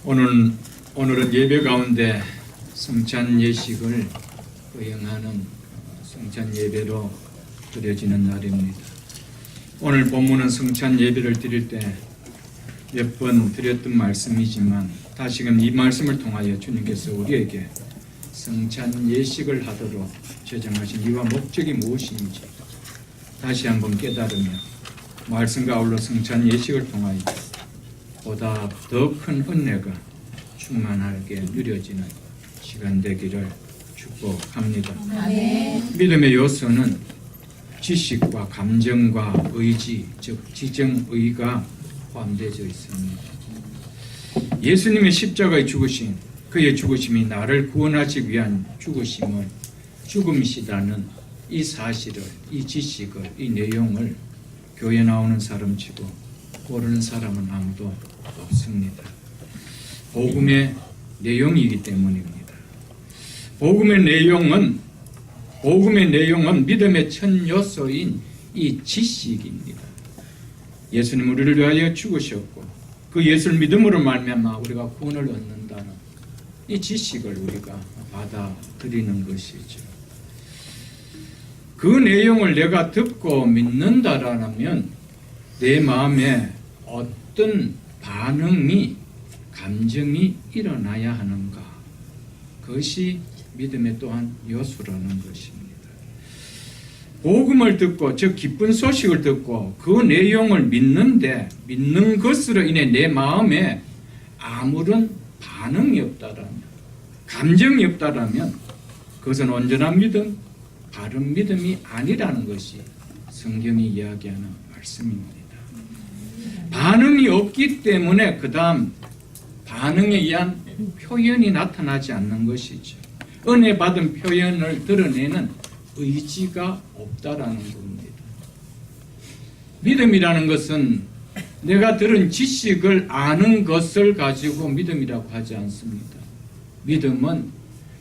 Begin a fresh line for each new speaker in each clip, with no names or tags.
오늘은 예배 가운데 성찬 예식을 거행하는 성찬 예배로 드려지는 날입니다. 오늘 본문은 성찬 예배를 드릴 때 몇 번 드렸던 말씀이지만 다시금 이 말씀을 통하여 주님께서 우리에게 성찬 예식을 하도록 제정하신 이유와 목적이 무엇인지 다시 한번 깨달으며 말씀과 아울러 성찬 예식을 통하여 보다 더 큰 은혜가 충만하게 누려지는 시간 되기를 축복합니다.
아멘.
믿음의 요소는 지식과 감정과 의지, 즉 지정의가 포함되어 있습니다. 예수님의 십자가의 죽으심, 그의 죽으심이 나를 구원하기 위한 죽음이시다는 이 사실을, 이 지식을, 이 내용을 교회 나오는 사람치고 모르는 사람은 아무도 없습니다. 복음의 내용이기 때문입니다. 복음의 내용은 믿음의 첫 요소인 이 지식입니다. 예수님 우리를 위하여 죽으셨고 그 예수를 믿음으로 말미암아 우리가 구원을 얻는다는 이 지식을 우리가 받아들이는 것이죠. 그 내용을 내가 듣고 믿는다라면 내 마음에 어떤 반응이, 감정이 일어나야 하는가? 그것이 믿음의 또한 요소라는 것입니다. 복음을 듣고, 즉 기쁜 소식을 듣고 그 내용을 믿는 것으로 인해 내 마음에 아무런 반응이 없다라면, 감정이 없다라면 그것은 온전한 믿음, 바른 믿음이 아니라는 것이 성경이 이야기하는 말씀입니다. 반응이 없기 때문에 그 다음 반응에 의한 표현이 나타나지 않는 것이죠. 은혜 받은 표현을 드러내는 의지가 없다라는 겁니다. 믿음이라는 것은 내가 들은 지식을 아는 것을 가지고 믿음이라고 하지 않습니다. 믿음은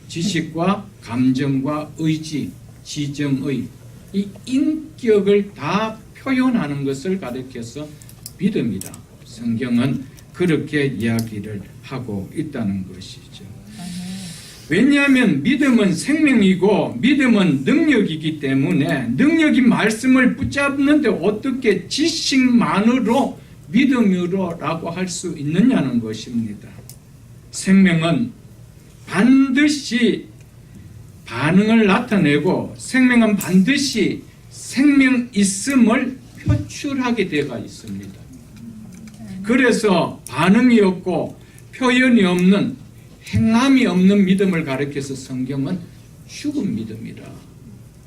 지식과 감정과 의지, 지정의, 이 인격을 다 표현하는 것을 가리켜서 믿음이다. 성경은 그렇게 이야기를 하고 있다는 것이죠. 왜냐하면 믿음은 생명이고 믿음은 능력이기 때문에 능력이 말씀을 붙잡는데 어떻게 지식만으로 믿음으로라고 할 수 있느냐는 것입니다. 생명은 반드시 반응을 나타내고 생명은 반드시 생명 있음을 표출하게 되어 있습니다. 그래서 반응이 없고 표현이 없는 행함이 없는 믿음을 가리켜서 성경은 죽은 믿음이라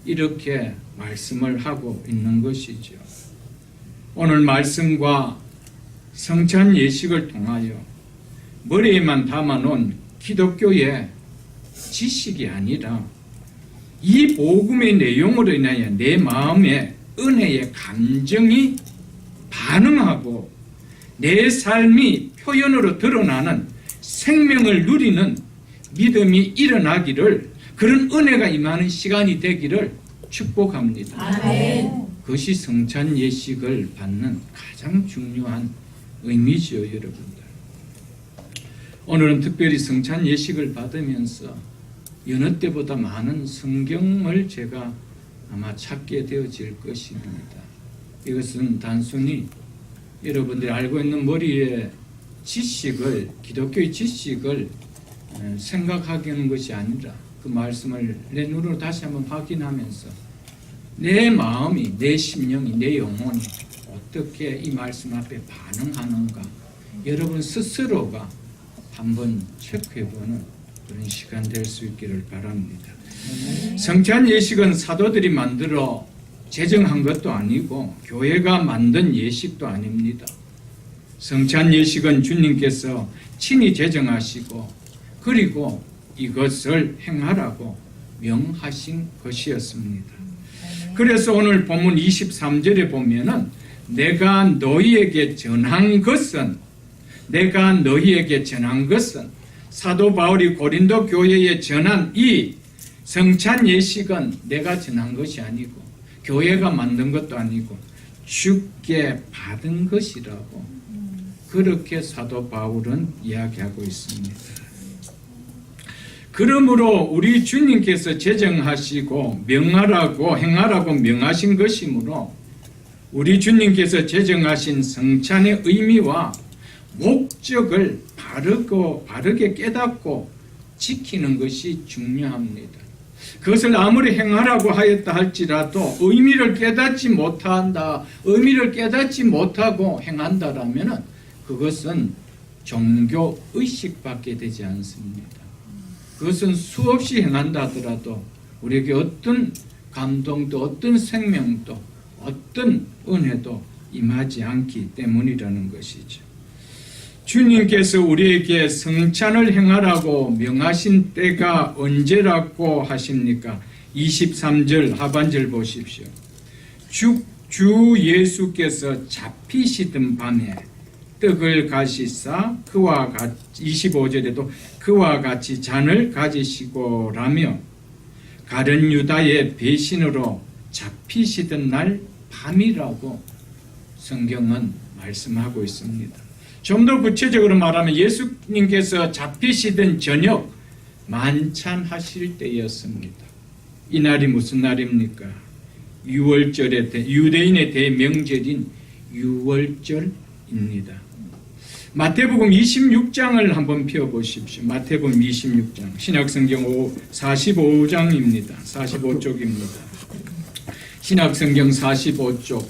이렇게 말씀을 하고 있는 것이죠. 오늘 말씀과 성찬 예식을 통하여 머리에만 담아놓은 기독교의 지식이 아니라 이 복음의 내용으로 인하여 내 마음에 은혜의 감정이 반응하고 내 삶이 표현으로 드러나는 생명을 누리는 믿음이 일어나기를, 그런 은혜가 임하는 시간이 되기를 축복합니다.
아멘.
그것이 성찬 예식을 받는 가장 중요한 의미죠, 여러분들. 오늘은 특별히 성찬 예식을 받으면서 여느 때보다 많은 성경을 제가 아마 찾게 되어질 것입니다. 이것은 단순히 여러분들이 알고 있는 머리에 지식을, 기독교의 지식을 생각하게 것이 아니라 그 말씀을 내 눈으로 다시 한번 확인하면서 내 마음이, 내 심령이, 내 영혼이 어떻게 이 말씀 앞에 반응하는가 여러분 스스로가 한번 체크해보는 그런 시간 될 수 있기를 바랍니다. 성찬 예식은 사도들이 만들어 제정한 것도 아니고 교회가 만든 예식도 아닙니다. 성찬 예식은 주님께서 친히 제정하시고 그리고 이것을 행하라고 명하신 것이었습니다. 그래서 오늘 본문 23절에 보면은 내가 너희에게 전한 것은 사도 바울이 고린도 교회에 전한 이 성찬 예식은 내가 전한 것이 아니고 교회가 만든 것도 아니고 주께 받은 것이라고 그렇게 사도 바울은 이야기하고 있습니다. 그러므로 우리 주님께서 제정하시고 명하라고 행하라고 명하신 것이므로 우리 주님께서 제정하신 성찬의 의미와 목적을 바르게 깨닫고 지키는 것이 중요합니다. 그것을 아무리 행하라고 하였다 할지라도 의미를 깨닫지 못하고 행한다라면 그것은 종교 의식밖에 되지 않습니다. 그것은 수없이 행한다 하더라도 우리에게 어떤 감동도 어떤 생명도 어떤 은혜도 임하지 않기 때문이라는 것이죠. 주님께서 우리에게 성찬을 행하라고 명하신 때가 언제라고 하십니까? 23절 하반절 보십시오. 주 예수께서 잡히시던 밤에 떡을 가시사 그와 같이 25절에도 그와 같이 잔을 가지시고라며 가룟 유다의 배신으로 잡히시던 날 밤이라고 성경은 말씀하고 있습니다. 좀 더 구체적으로 말하면 예수님께서 잡히시던 저녁 만찬하실 때였습니다. 이 날이 무슨 날입니까? 유월절의 유대인의 대명절인 유월절입니다. 마태복음 26장을 한번 펴보십시오. 마태복음 26장 신약성경 45장입니다. 45쪽입니다. 신약성경 45쪽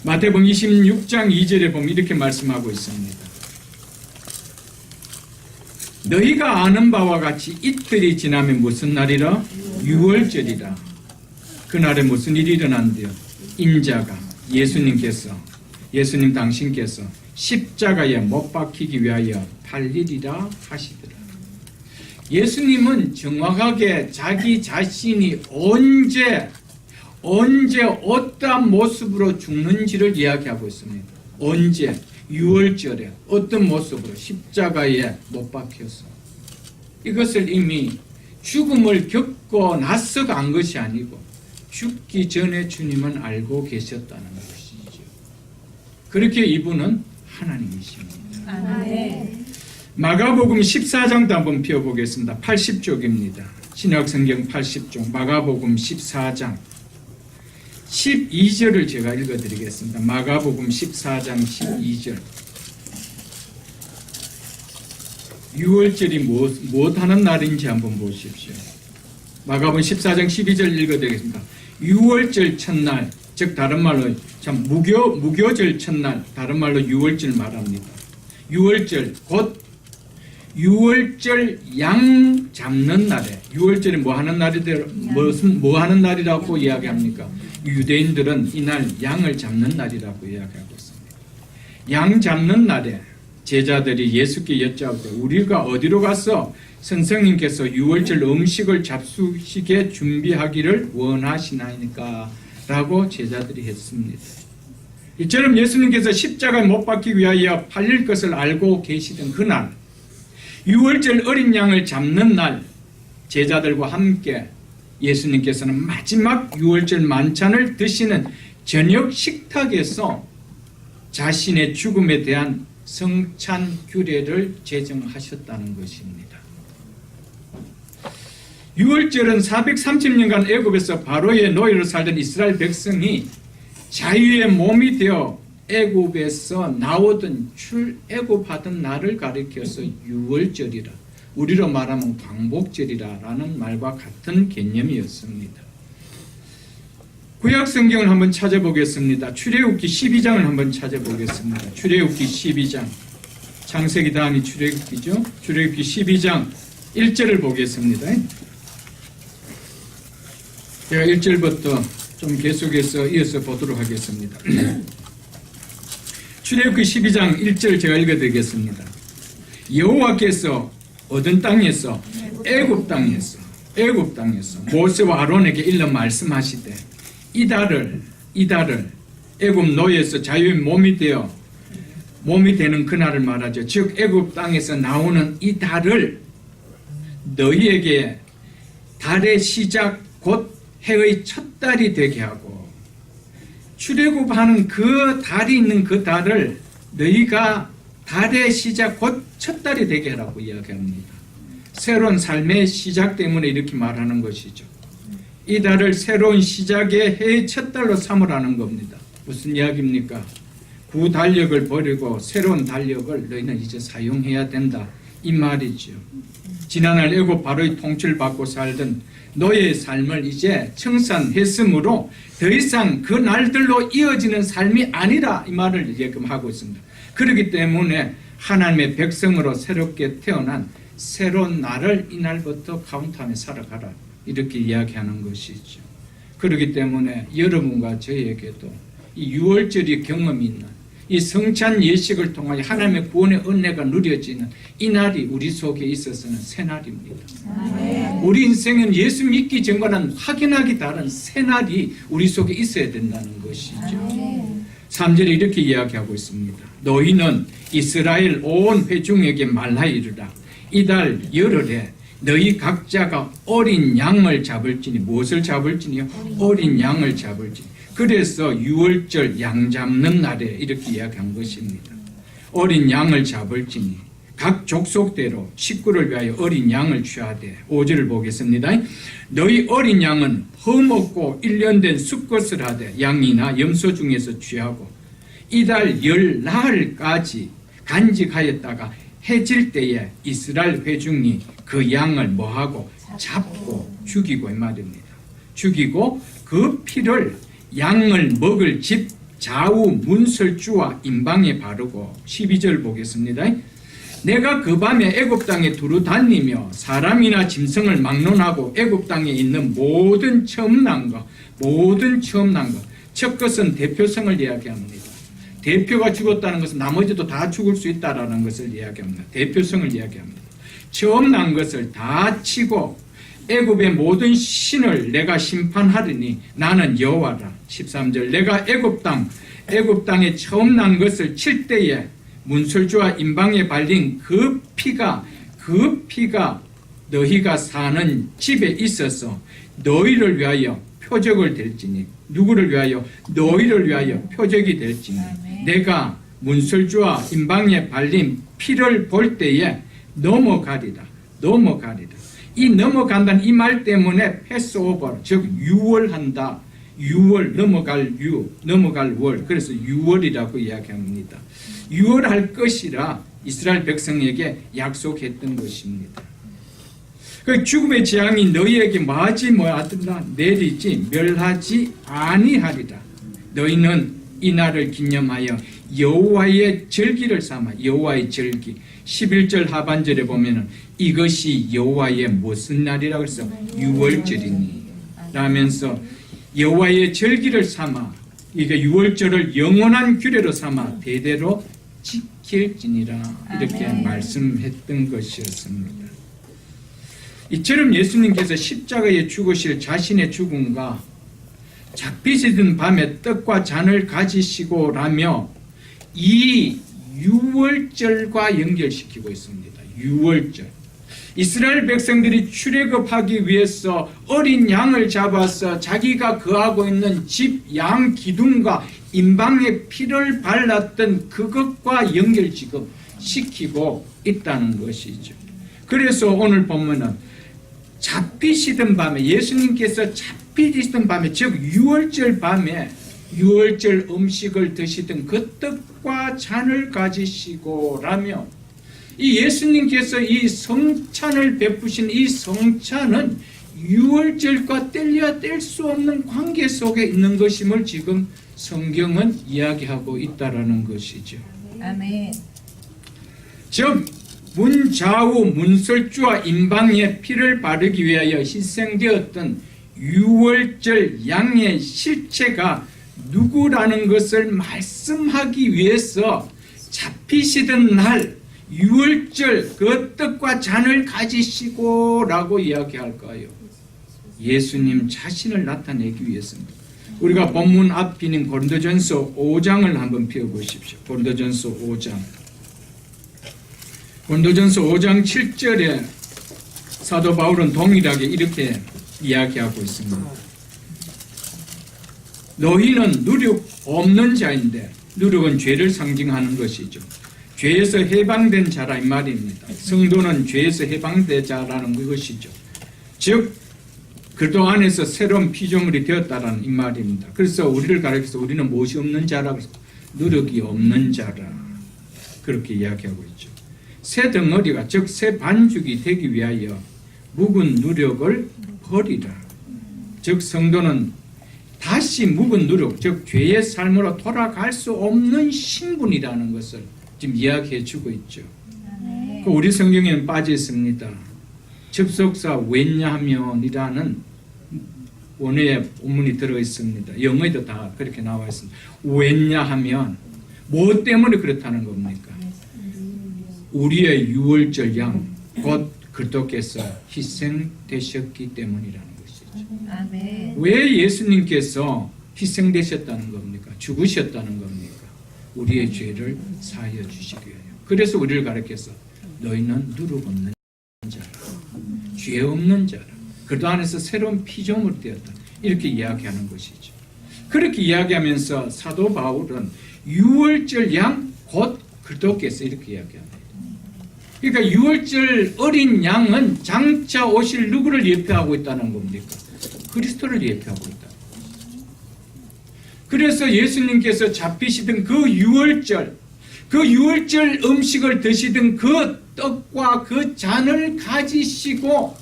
마태복음 26장 2절에 보면 이렇게 말씀하고 있습니다. 너희가 아는 바와 같이 이틀이 지나면 무슨 날이라? 유월절이라. 그날에 무슨 일이 일어난대요? 인자가 예수님 당신께서 십자가에 못 박히기 위하여 팔리리라 하시더라. 예수님은 정확하게 자기 자신이 언제 어떠한 모습으로 죽는지를 이야기하고 있습니다. 언제? 6월절에 어떤 모습으로? 십자가에 못 박혀서. 이것을 이미 죽음을 겪고 나서 간 것이 아니고 죽기 전에 주님은 알고 계셨다는 것이죠. 그렇게 이분은 하나님이십니다.
아멘.
마가복음 14장도 한번 펴보겠습니다. 80쪽입니다. 신약성경 80쪽 마가복음 14장 12절을 제가 읽어드리겠습니다. 마가복음 14장 12절. 6월절이 무엇하는 날인지 한번 보십시오. 마가복음 14장 12절 읽어드리겠습니다. 6월절 첫날, 즉 다른 말로 참 무교절 첫날, 다른 말로 6월절 말합니다. 6월절 곧 6월절 양 잡는 날에 6월절이 뭐 하는 날이라고 이야기합니까? 유대인들은 이날 양을 잡는 날이라고 이야기하고 있습니다. 양 잡는 날에 제자들이 예수께 여짜오되 우리가 어디로 가서 선생님께서 6월절 음식을 잡수시게 준비하기를 원하시나이까? 라고 제자들이 했습니다. 이처럼 예수님께서 십자가에 못 박히기 위하여 팔릴 것을 알고 계시던 그날 6월절 어린 양을 잡는 날 제자들과 함께 예수님께서는 마지막 6월절 만찬을 드시는 저녁 식탁에서 자신의 죽음에 대한 성찬 규례를 제정하셨다는 것입니다. 6월절은 430년간 애굽에서 바로의 노예로 살던 이스라엘 백성이 자유의 몸이 되어 애굽에서 나오던 출애굽하던 날을 가리켜서 6월절이라 우리로 말하면 광복절이라는 말과 같은 개념이었습니다. 구약 성경을 한번 찾아보겠습니다. 출애굽기 12장을 한번 찾아보겠습니다. 출애굽기 12장 창세기 다음이 출애굽기죠. 출애굽기 12장 1절을 보겠습니다. 제가 1절부터 좀 계속해서 이어서 보도록 하겠습니다. 출애굽기 12장 1절 제가 읽어드리겠습니다. 여호와께서 어떤 땅에서? 애굽 땅에서 모세와 아론에게 일러 말씀하시되 이 달을 애굽 노예에서 자유의 몸이 되는 그날을 말하죠. 즉 애굽 땅에서 나오는 이 달을 너희에게 달의 시작 곧 해의 첫 달이 되게 하고 출애굽하는 그 달이 있는 그 달을 너희가 달의 시작 곧 첫 달이 되게 하라고 이야기합니다. 새로운 삶의 시작 때문에 이렇게 말하는 것이죠. 이 달을 새로운 시작의 해의 첫 달로 삼으라는 겁니다. 무슨 이야기입니까? 구 달력을 버리고 새로운 달력을 너희는 이제 사용해야 된다, 이 말이죠. 지난날 애굽 바로의 통치를 받고 살던 노예의 삶을 이제 청산했으므로 더 이상 그 날들로 이어지는 삶이 아니라, 이 말을 지금 하고 있습니다. 그렇기 때문에 하나님의 백성으로 새롭게 태어난 새로운 날을 이날부터 카운트하며 살아가라, 이렇게 이야기하는 것이죠. 그렇기 때문에 여러분과 저에게도 이 6월절이 경험이 있는 이 성찬 예식을 통하여 하나님의 구원의 은혜가 누려지는 이 날이 우리 속에 있어서는 새 날입니다. 우리 인생은 예수 믿기 전과는 확연하게 다른 새 날이 우리 속에 있어야 된다는 것이죠. 3절에 이렇게 이야기하고 있습니다. 너희는 이스라엘 온 회중에게 말하 이르라. 이달 열흘에 너희 각자가 어린 양을 잡을지니, 무엇을 잡을지니요? 어린 양을 잡을지니. 그래서 6월절 양 잡는 날에 이렇게 이야기한 것입니다. 어린 양을 잡을지니 각 족속대로 식구를 위하여 어린 양을 취하되, 5절을 보겠습니다. 너희 어린 양은 허먹고 1년 된 수컷을 하되 양이나 염소 중에서 취하고 이달 열나흘까지 간직하였다가 해질 때에 이스라엘 회중이 그 양을 뭐하고 잡고 죽이고, 이 말입니다. 죽이고 그 피를 양을 먹을 집 좌우 문설주와 임방에 바르고, 12절 보겠습니다. 내가 그 밤에 애굽 땅에 두루 다니며 사람이나 짐승을 막론하고 애굽 땅에 있는 모든 처음 난 것, 첫 것은 대표성을 이야기합니다. 대표가 죽었다는 것은 나머지도 다 죽을 수 있다는 것을 이야기합니다. 대표성을 이야기합니다. 처음 난 것을 다 치고 애굽의 모든 신을 내가 심판하리니 나는 여호와라. 13절 내가 애굽 땅에 처음 난 것을 칠 때에 문설주와 임방에 발린 그 피가 너희가 사는 집에 있어서 너희를 위하여 표적을 될지니. 누구를 위하여? 너희를 위하여 표적이 될지니. 내가 문설주와 임방에 발린 피를 볼 때에 넘어가리라. 이 넘어간다는 이 말 때문에 패스오버, 즉 유월한다. 6월 넘어갈 월. 그래서 6월이라고 이야기합니다. 6월 할 것이라 이스라엘 백성에게 약속했던 것입니다. 그 죽음의 재앙이 너희에게 뭐하더라? 내리지 멸하지 아니하리라. 너희는 이 날을 기념하여 여호와의 절기를 삼아. 여호와의 절기 11절 하반절에 보면은 이것이 여호와의 무슨 날이라고 해서 6월절이니 라면서 여호와의 절기를 삼아, 이게 6월절을 영원한 규례로 삼아 대대로 지킬지니라, 이렇게 말씀했던 것이었습니다. 이처럼 예수님께서 십자가에 죽으실 자신의 죽음과 잡히시던 밤에 떡과 잔을 가지시고 라며 이 6월절과 연결시키고 있습니다. 6월절. 이스라엘 백성들이 출애굽하기 위해서 어린 양을 잡아서 자기가 거하고 있는 집 양 기둥과 임방의 피를 발랐던 그것과 연결 지금 시키고 있다는 것이죠. 그래서 오늘 보면은 잡히시던 밤에, 예수님께서 잡히시던 밤에, 즉 6월절 밤에 6월절 음식을 드시던 그 떡과 잔을 가지시고 라며, 이 예수님께서 이 성찬을 베푸신 이 성찬은 6월절과 뗄래야 뗄 수 없는 관계 속에 있는 것임을 지금 성경은 이야기하고 있다라는 것이죠.
아멘.
즉 문좌우 문설주와 임방에 피를 바르기 위하여 희생되었던 6월절 양의 실체가 누구라는 것을 말씀하기 위해서 잡히시던 날 6월절 그 떡과 잔을 가지시고 라고 이야기할까요? 예수님 자신을 나타내기 위해서입니다. 우리가 본문 앞인 고린도전서 5장을 한번 펴보십시오. 고린도전서 5장. 고린도전서 5장 7절에 사도 바울은 동일하게 이렇게 이야기하고 있습니다. 너희는 누력 없는 자인데 누룩은 죄를 상징하는 것이죠. 죄에서 해방된 자라 이 말입니다. 성도는 죄에서 해방된 자라는 것이죠. 즉 그리스도 안에서 새로운 피조물이 되었다라는 이 말입니다. 그래서 우리를 가르쳐서 우리는 무엇이 없는 자라고 누룩이 없는 자라 그렇게 이야기하고 있죠. 새 덩어리가 즉 새 반죽이 되기 위하여 묵은 누룩을 버리라. 즉 성도는 다시 묵은 누룩 즉 죄의 삶으로 돌아갈 수 없는 신분이라는 것을 지금 이야기해 주고 있죠. 우리 성경에는 빠져 있습니다. 접속사 왜냐하면이라는 원어의 본문이 들어 있습니다. 영어에도 다 그렇게 나와 있습니다. 왜냐하면 뭐 때문에 그렇다는 겁니까? 우리의 유월절 양 곧 그리스도께서 희생되셨기 때문이라는 것이죠.
아멘.
왜 예수님께서 희생되셨다는 겁니까? 죽으셨다는 겁니까? 우리의 죄를 사하여 주시기 위하여. 그래서 우리를 가르쳐서 너희는 누룩 없는 자라, 죄 없는 자라, 그리스도 안에서 새로운 피조물이 되었다. 이렇게 이야기하는 것이죠. 그렇게 이야기하면서 사도 바울은 유월절 양 곧 그리스도께서 이렇게 이야기합니다. 그러니까 유월절 어린 양은 장차 오실 누구를 예표하고 있다는 겁니까? 그리스도를 예표하고 있다. 그래서 예수님께서 잡히시던 그 유월절 음식을 드시던 그 떡과 그 잔을 가지시고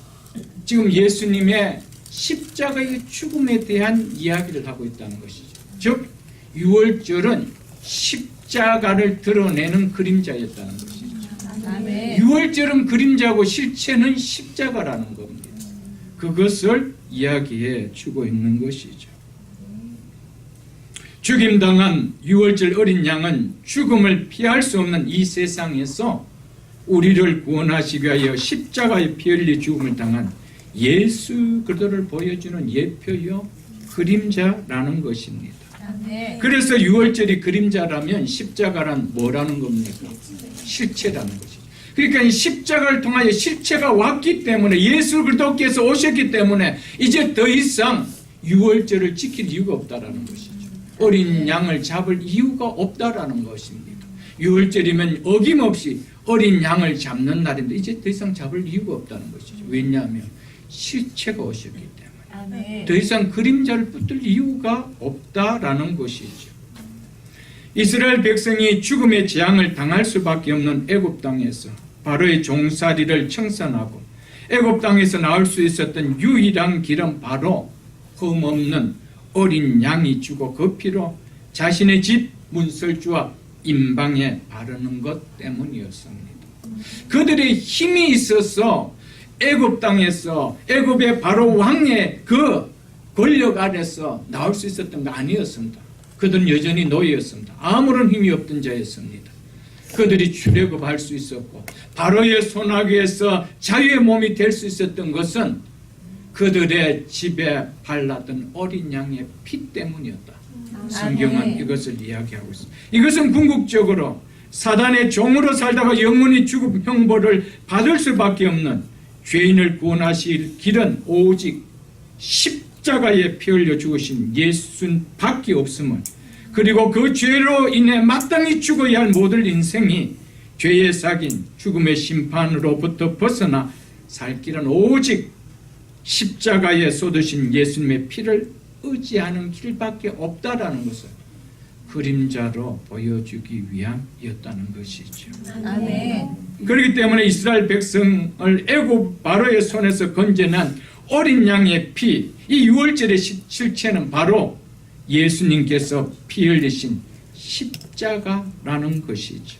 지금 예수님의 십자가의 죽음에 대한 이야기를 하고 있다는 것이죠. 즉 유월절은 십자가를 드러내는 그림자였다는 것이죠.
아멘.
유월절은 그림자고 실체는 십자가라는 겁니다. 그것을 이야기해 주고 있는 것이죠. 죽임당한 유월절 어린 양은 죽음을 피할 수 없는 이 세상에서 우리를 구원하시기 위하여 십자가에 피 흘려 죽음을 당한 예수 그리스도를 보여주는 예표요 그림자라는 것입니다.
아멘.
그래서 유월절이 그림자라면 십자가란 뭐라는 겁니까? 실체라는 것이죠. 그러니까 이 십자가를 통하여 실체가 왔기 때문에 예수 그리스도께서 오셨기 때문에 이제 더 이상 유월절을 지킬 이유가 없다라는 것이죠. 어린 양을 잡을 이유가 없다라는 것입니다. 유월절이면 어김없이 어린 양을 잡는 날인데 이제 더 이상 잡을 이유가 없다는 것이죠. 왜냐하면 실체가 오셨기 때문에
아멘.
더 이상 그림자를 붙들 이유가 없다라는 것이죠. 이스라엘 백성이 죽음의 재앙을 당할 수밖에 없는 애굽 땅에서 바로의 종살이를 청산하고 애굽 땅에서 나올 수 있었던 유일한 길은 바로 흠없는 어린 양이 죽어 그 피로 자신의 집 문설주와 임방에 바르는 것 때문이었습니다. 그들의 힘이 있어서 애굽 땅에서 애굽의 바로 왕의 그 권력 아래서 나올 수 있었던 거 아니었습니다. 그들은 여전히 노예였습니다. 아무런 힘이 없던 자였습니다. 그들이 출애굽할 수 있었고 바로의 손아귀에서 자유의 몸이 될 수 있었던 것은 그들의 집에 발랐던 어린 양의 피 때문이었다. 성경은 이것을 이야기하고 있습니다. 이것은 궁극적으로 사단의 종으로 살다가 영원히 죽음 형벌을 받을 수밖에 없는 죄인을 구원하실 길은 오직 십자가에 피 흘려 죽으신 예수밖에 없음을, 그리고 그 죄로 인해 마땅히 죽어야 할 모든 인생이 죄의 삭인 죽음의 심판으로부터 벗어나 살 길은 오직 십자가에 쏟으신 예수님의 피를 의지하는 길밖에 없다라는 것을 그림자로 보여주기 위함이었다는 것이죠.
아멘.
그렇기 때문에 이스라엘 백성을 애굽 바로의 손에서 건져낸 어린 양의 피, 이 유월절의 실체는 바로 예수님께서 피 흘리신 십자가라는 것이죠.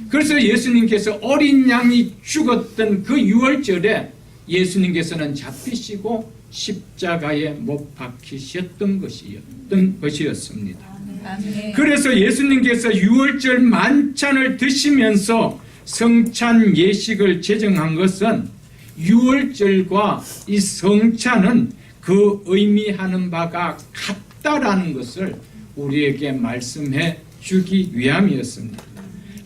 그래서 예수님께서 어린 양이 죽었던 그 유월절에 예수님께서는 잡히시고 십자가에 못 박히셨던 것이었습니다.
아멘.
그래서 예수님께서 유월절 만찬을 드시면서 성찬 예식을 제정한 것은 유월절과 이 성찬은 그 의미하는 바가 같다라는 것을 우리에게 말씀해 주기 위함이었습니다.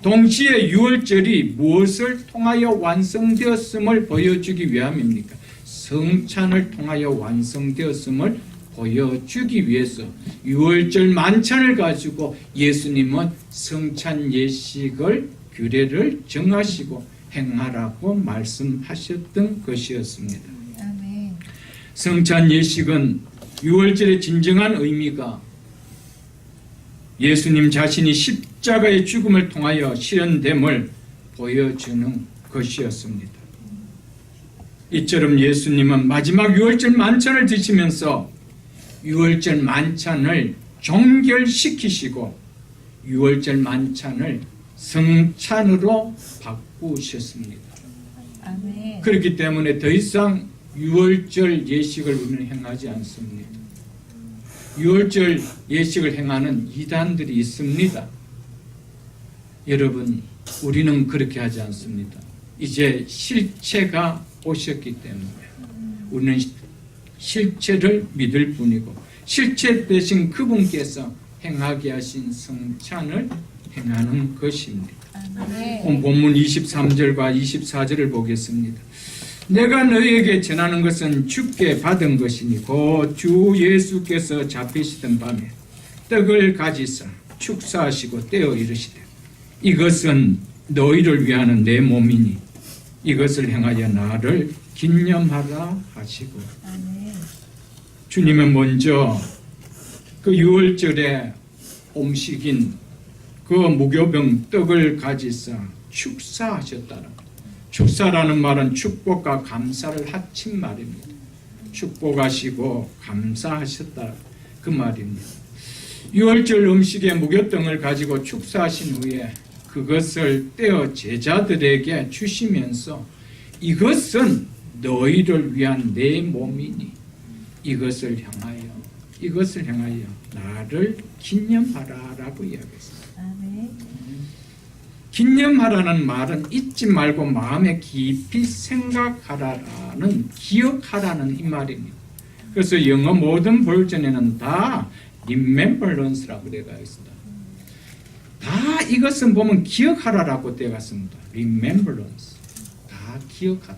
동시에 유월절이 무엇을 통하여 완성되었음을 보여주기 위함입니까? 성찬을 통하여 완성되었음을 보여주기 위해서 유월절 만찬을 가지고 예수님은 성찬 예식을 규례를 정하시고 행하라고 말씀하셨던 것이었습니다.
아멘.
성찬 예식은 유월절의 진정한 의미가 예수님 자신이 십자가의 죽음을 통하여 실현됨을 보여주는 것이었습니다. 이처럼 예수님은 마지막 유월절 만찬을 드시면서 유월절 만찬을 종결시키시고 유월절 만찬을 성찬으로 바꾸셨습니다.
아멘.
그렇기 때문에 더 이상 유월절 예식을 우리는 행하지 않습니다. 유월절 예식을 행하는 이단들이 있습니다. 여러분, 우리는 그렇게 하지 않습니다. 이제 실체가 오셨기 때문에 우리는 실체를 믿을 뿐이고 실체 대신 그분께서 행하게 하신 성찬을 행하는 것입니다.
아멘.
본문 23절과 24절을 보겠습니다. 내가 너희에게 전하는 것은 주께 받은 것이니 곧 주 예수께서 잡히시던 밤에 떡을 가지사 축사하시고 떼어 이르시되 이것은 너희를 위하는 내 몸이니 이것을 행하여 나를 기념하라 하시고
아멘.
주님은 먼저 그 유월절의 음식인 그 무교병 떡을 가지사 축사하셨다는 축사라는 말은 축복과 감사를 합친 말입니다. 축복하시고 감사하셨다 그 말입니다. 유월절 음식의 무교병을 가지고 축사하신 후에 그것을 떼어 제자들에게 주시면서 이것은 너희를 위한 내 몸이니 이것을 향하여 나를 기념하라라고 이야기했습니다.
아멘.
기념하라는 말은 잊지 말고 마음에 깊이 생각하라라는 기억하라는 이 말입니다. 그래서 영어 모든 버전에는 다 remembrance라고 되어 있습니다. 다 이것은 보면 기억하라라고 되어 있습니다. remembrance. 다 기억하라.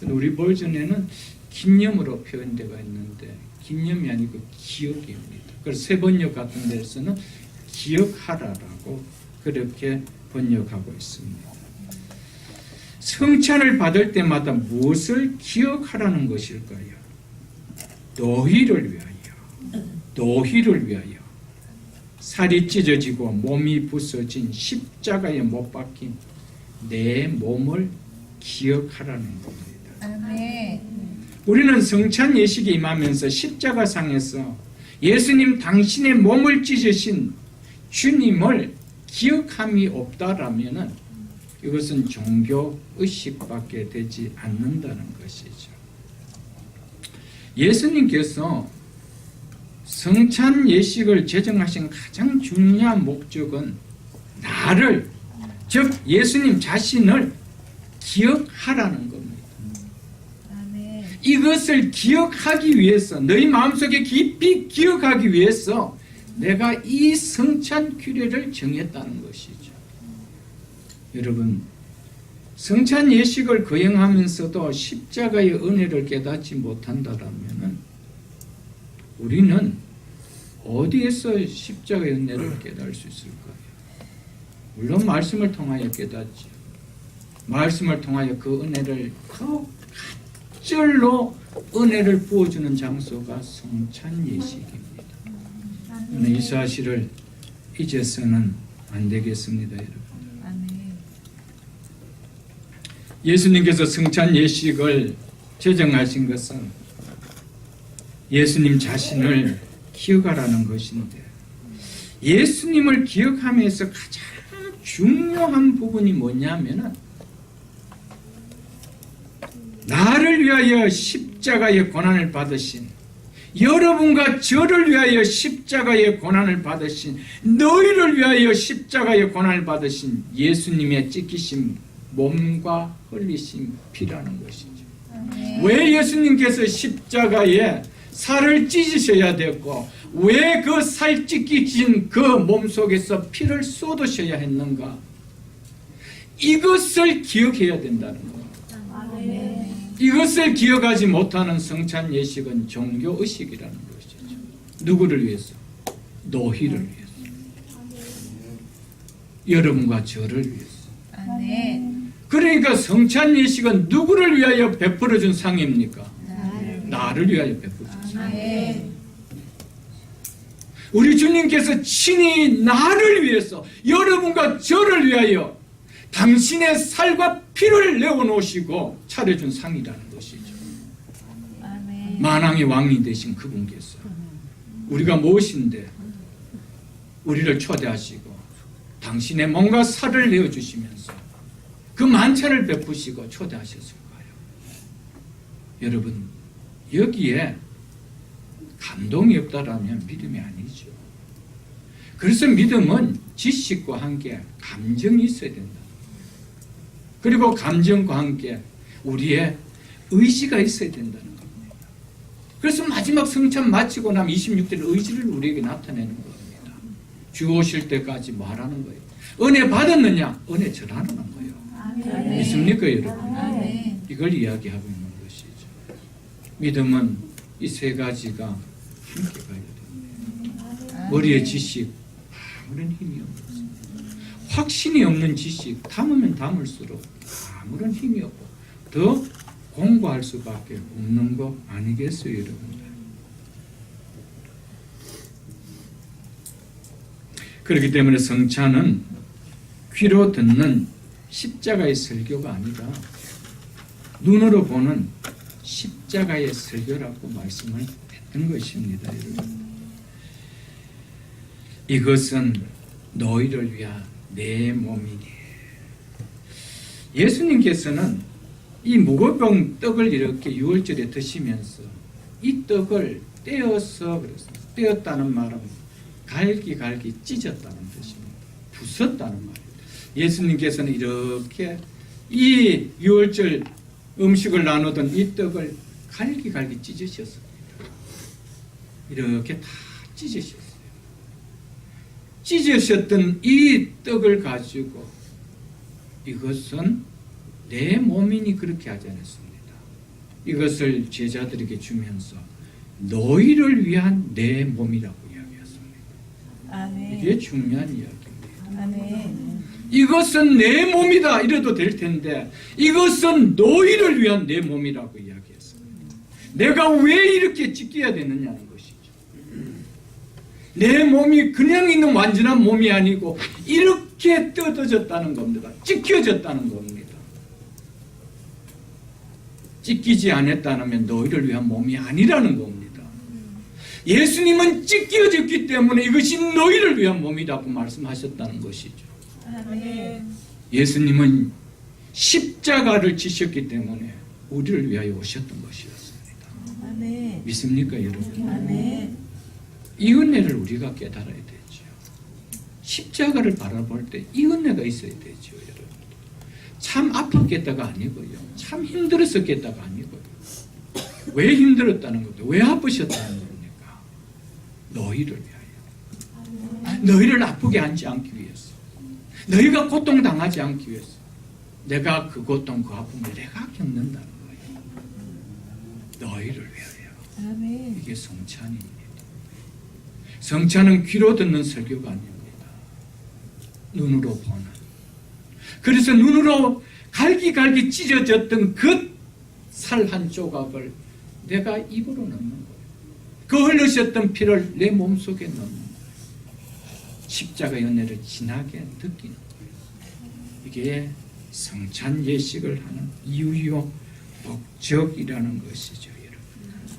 우리 버전에는 기념으로 표현되어 있는데 기념이 아니고 기억입니다. 그래서 새 번역 같은 데서는 기억하라라고 그렇게 번역하고 있습니다. 성찬을 받을 때마다 무엇을 기억하라는 것일까요? 너희를 위하여 살이 찢어지고 몸이 부서진 십자가에 못 박힌 내 몸을 기억하라는 겁니다.
아멘.
우리는 성찬 예식에 임하면서 십자가상에서 예수님 당신의 몸을 찢으신 주님을 기억함이 없다라면 이것은 종교 의식밖에 되지 않는다는 것이죠. 예수님께서 성찬 예식을 제정하신 가장 중요한 목적은 나를, 즉 예수님 자신을 기억하라는 겁니다.
아멘.
이것을 기억하기 위해서, 너희 마음속에 깊이 기억하기 위해서 내가 이 성찬 규례를 정했다는 것이죠. 여러분, 성찬 예식을 거행하면서도 십자가의 은혜를 깨닫지 못한다면 우리는 어디에서 십자가의 은혜를 깨달을 수 있을까요? 물론 말씀을 통하여 깨닫지. 말씀을 통하여 그 은혜를 그 갑절로 은혜를 부어주는 장소가 성찬 예식입니다. 이 사실을 잊어서는 안 되겠습니다, 여러분.
아멘.
예수님께서 성찬 예식을 제정하신 것은 예수님 자신을 기억하라는 것인데, 예수님을 기억하면서 가장 중요한 부분이 뭐냐면은 나를 위하여 십자가의 고난을 받으신, 여러분과 저를 위하여 십자가의 고난을 받으신, 너희를 위하여 십자가의 고난을 받으신 예수님의 찢기신 몸과 흘리신 피라는 것이죠.
아멘.
왜 예수님께서 십자가에 살을 찢으셔야 됐고 왜 그 살 찢기신 그 몸속에서 피를 쏟으셔야 했는가? 이것을 기억해야 된다는 거예요.
아멘.
이것을 기억하지 못하는 성찬 예식은 종교의식이라는 것이죠. 누구를 위해서? 너희를 위해서. 여러분과 저를 위해서.
아멘.
그러니까 성찬 예식은 누구를 위하여 베풀어준 상입니까? 나를 위하여 베풀어준 상.
아멘.
우리 주님께서 친히 나를 위해서, 여러분과 저를 위하여 당신의 살과 피를 내어놓으시고 차려준 상이라는 것이죠.
아멘.
만왕의 왕이 되신 그분께서 우리가 무엇인데 우리를 초대하시고 당신의 몸과 살을 내어주시면서 그 만찬을 베푸시고 초대하셨을 거예요. 여러분, 여기에 감동이 없다라면 믿음이 아니죠. 그래서 믿음은 지식과 함께 감정이 있어야 된다. 그리고 감정과 함께 우리의 의지가 있어야 된다는 겁니다. 그래서 마지막 성찬 마치고 나면 26절 의지를 우리에게 나타내는 겁니다. 주 오실 때까지 말하는 거예요. 은혜 받았느냐? 은혜 전하는 거예요.
아멘.
믿습니까, 여러분?
아멘.
이걸 이야기하고 있는 것이죠. 믿음은 이 세 가지가 함께 가야 됩니다. 머리에 지식, 아무런 힘이 없습니다. 확신이 없는 지식, 담으면 담을수록 아무런 힘이 없고 더 공부할 수밖에 없는 거 아니겠어요, 여러분들? 그렇기 때문에 성찬은 귀로 듣는 십자가의 설교가 아니라 눈으로 보는 십자가의 설교라고 말씀을 했던 것입니다, 여러분. 이것은 너희를 위한 내 몸이니. 예수님께서는 이 무거운 떡을 이렇게 유월절에 드시면서 이 떡을 떼어서 그랬습니다. 떼었다는 말은 갈기 찢었다는 뜻입니다. 부쉈다는 말입니다. 예수님께서는 이렇게 이 유월절 음식을 나누던 이 떡을 갈기 찢으셨습니다. 이렇게 다 찢으셨어요. 찢으셨던 이 떡을 가지고 이것은 내 몸이니 그렇게 하지 않았습니다. 이것을 제자들에게 주면서 너희를 위한 내 몸이라고 이야기했습니다.
아멘.
이게 중요한 이야기입니다.
아멘.
이것은 내 몸이다 이래도 될 텐데 이것은 너희를 위한 내 몸이라고 이야기했습니다. 내가 왜 이렇게 찢겨야 되느냐는 것이죠. 내 몸이 그냥 있는 완전한 몸이 아니고 이렇게 뜯어졌다는 겁니다. 찢겨졌다는 겁니다. 찢기지 않았다면 너희를 위한 몸이 아니라는 겁니다. 예수님은 찢겨졌기 때문에 이것이 너희를 위한 몸이라고 말씀하셨다는 것이죠.
아멘.
예수님은 십자가를 지셨기 때문에 우리를 위하여 오셨던 것이었습니다.
아멘.
믿습니까, 여러분?
아멘.
이 은혜를 우리가 깨달아야 되죠. 십자가를 바라볼 때 이 은혜가 있어야 되죠, 여러분. 참 아팠겠다가 아니고요. 참 힘들었었겠다가 아니고요. 왜 힘들었다는 것도, 왜 아프셨다는 겁니까? 너희를 위하여. 너희를 아프게 하지 않기 위해서. 너희가 고통당하지 않기 위해서. 내가 그 고통, 그 아픔을 내가 겪는다는 거예요. 너희를 위하여.
아멘.
이게 성찬입니다. 성찬은 귀로 듣는 설교가 아닙니다. 눈으로 보는. 그래서 눈으로 갈기 찢어졌던 그 살 한 조각을 내가 입으로 넣는 거예요. 그 흘러셨던 피를 내 몸속에 넣는 거예요. 십자가의 은혜를 진하게 느끼는 거예요. 이게 성찬 예식을 하는 이유요 목적이라는 것이죠,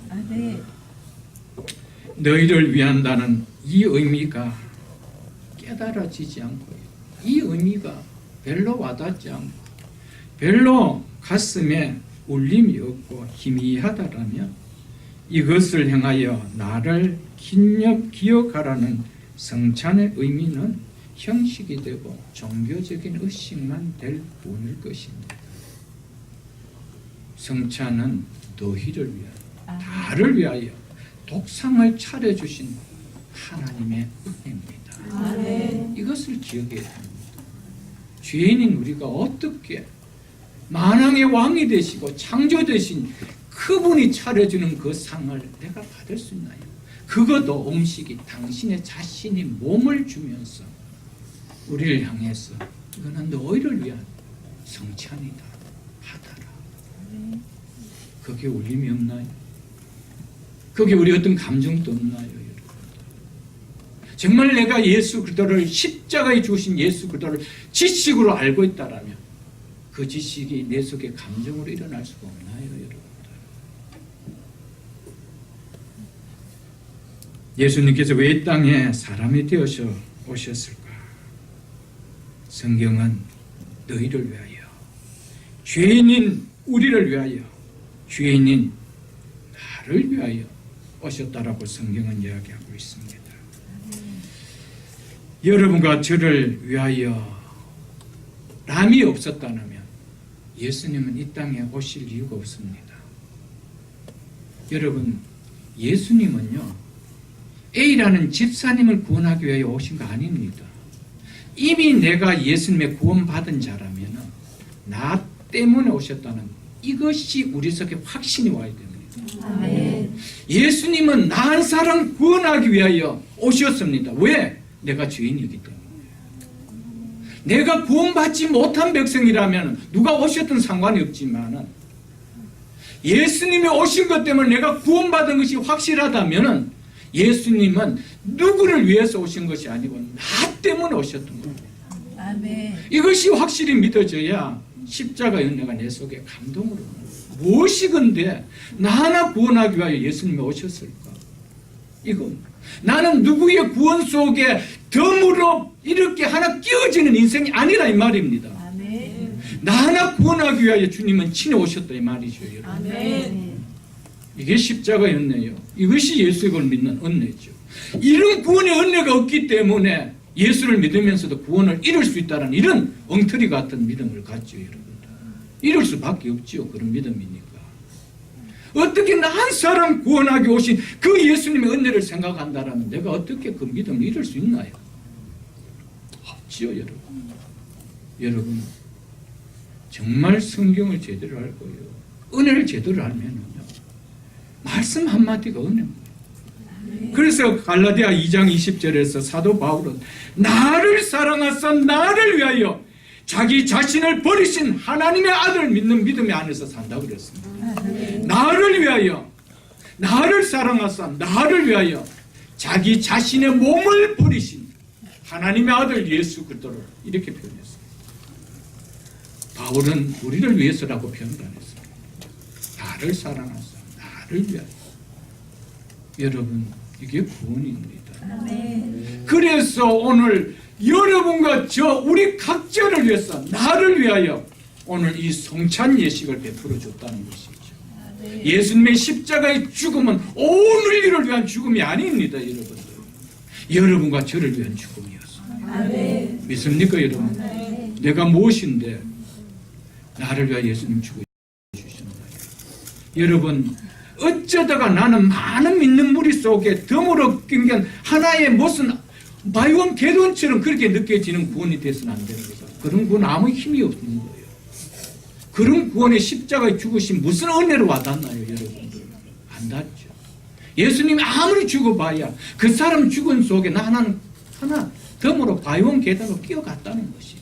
여러분.
아멘.
너희를 위한다는 이 의미가 깨달아지지 않고요. 이 의미가 별로 와닿지 않고 별로 가슴에 울림이 없고 희미하다라면 이것을 향하여 나를 기억하라는 성찬의 의미는 형식이 되고 종교적인 의식만 될 뿐일 것입니다. 성찬은 너희를 위하여, 나를 위하여 독상을 차려주신 하나님의 은혜입니다.
아멘.
이것을 기억해야 합니다. 죄인인 우리가 어떻게 만왕의 왕이 되시고 창조되신 그분이 차려주는 그 상을 내가 받을 수 있나요? 그것도 음식이 당신의 자신이 몸을 주면서 우리를 향해서 이거는 너희를 위한 성찬이다 하더라. 거기에 울림이 없나요? 거기에 우리 어떤 감정도 없나요? 여러분? 정말 내가 예수 그리스도를 십자가에 주신 예수 그리스도를 지식으로 알고 있다라면 그 지식이 내 속에 감정으로 일어날 수가 없나요, 여러분들? 예수님께서 왜 이 땅에 사람이 되어서 오셨을까? 성경은 너희를 위하여, 죄인인 우리를 위하여, 죄인인 나를 위하여 오셨다라고 성경은 이야기하고 있습니다. 여러분과 저를 위하여 남이 없었다면 예수님은 이 땅에 오실 이유가 없습니다. 여러분, 예수님은요, A라는 집사님을 구원하기 위해 오신 거 아닙니다. 이미 내가 예수님의 구원받은 자라면 나 때문에 오셨다는 이것이 우리 속에 확신이 와야 됩니다.
아멘.
예수님은 나 한 사람 구원하기 위하여 오셨습니다. 왜? 내가 죄인이기 때문에. 내가 구원받지 못한 백성이라면 누가 오셨든 상관이 없지만 예수님이 오신 것 때문에 내가 구원받은 것이 확실하다면 예수님은 누구를 위해서 오신 것이 아니고 나 때문에 오셨던 겁니다.
아멘.
이것이 확실히 믿어져야 십자가의 은혜가 내 속에 감동으로 무엇이건데 나 하나 구원하기 위하여 예수님이 오셨을까? 이거 나는 누구의 구원 속에 덤으로 이렇게 하나 끼어지는 인생이 아니라 이 말입니다.
아멘.
나 하나 구원하기 위하여 주님은 친히 오셨다 이 말이죠, 여러분.
아멘.
이게 십자가의 은혜요. 이것이 예수를 믿는 은혜죠. 이런 구원의 은혜가 없기 때문에 예수를 믿으면서도 구원을 잃을 수 있다는 이런 엉터리 같은 믿음을 갖죠, 여러분들. 잃을 수밖에 없죠, 그런 믿음이니까. 어떻게 나 한 사람 구원하기 오신 그 예수님의 은혜를 생각한다라면 내가 어떻게 그 믿음을 잃을 수 있나요? 없지요, 여러분. 여러분, 정말 성경을 제대로 알 거예요. 은혜를 제대로 알면은요, 말씀 한마디가 은혜입니다. 그래서 갈라디아 2장 20절에서 사도 바울은 나를 사랑하사 나를 위하여 자기 자신을 버리신 하나님의 아들 믿는 믿음의 안에서 산다고 그랬습니다. 나를 위하여, 나를 사랑하사 나를 위하여 자기 자신의 몸을 버리신 하나님의 아들 예수 그리스도를 이렇게 표현했습니다. 바울은 우리를 위해서라고 표현을 안 했습니다. 나를 사랑하사 나를 위하여. 여러분, 이게 구원입니다.
아멘.
그래서 오늘 여러분과 저 우리 각자를 위해서 나를 위하여 오늘 이 성찬 예식을 베풀어 줬다는 것이죠. 예수님의 십자가의 죽음은 온 인류를 위한 죽음이 아닙니다, 여러분들. 여러분과 저를 위한 죽음이었습니다.
아멘.
믿습니까, 여러분? 내가 무엇인데 나를 위하여 예수님 죽어주시는 거예요. 여러분, 어쩌다가 나는 많은 믿는 무리 속에 덤으로 낀 하나의 무슨 바이온 개돈처럼 그렇게 느껴지는 구원이 돼서는 안 되는 거죠. 그런 구원 아무 힘이 없는 거예요. 그런 구원의 십자가에 죽으신 무슨 은혜로 와닿나요, 여러분들? 안 닿죠. 예수님이 아무리 죽어봐야 그 사람 죽은 속에 나 하나 덤으로 바이온 계단으로 끼어갔다는 것이죠.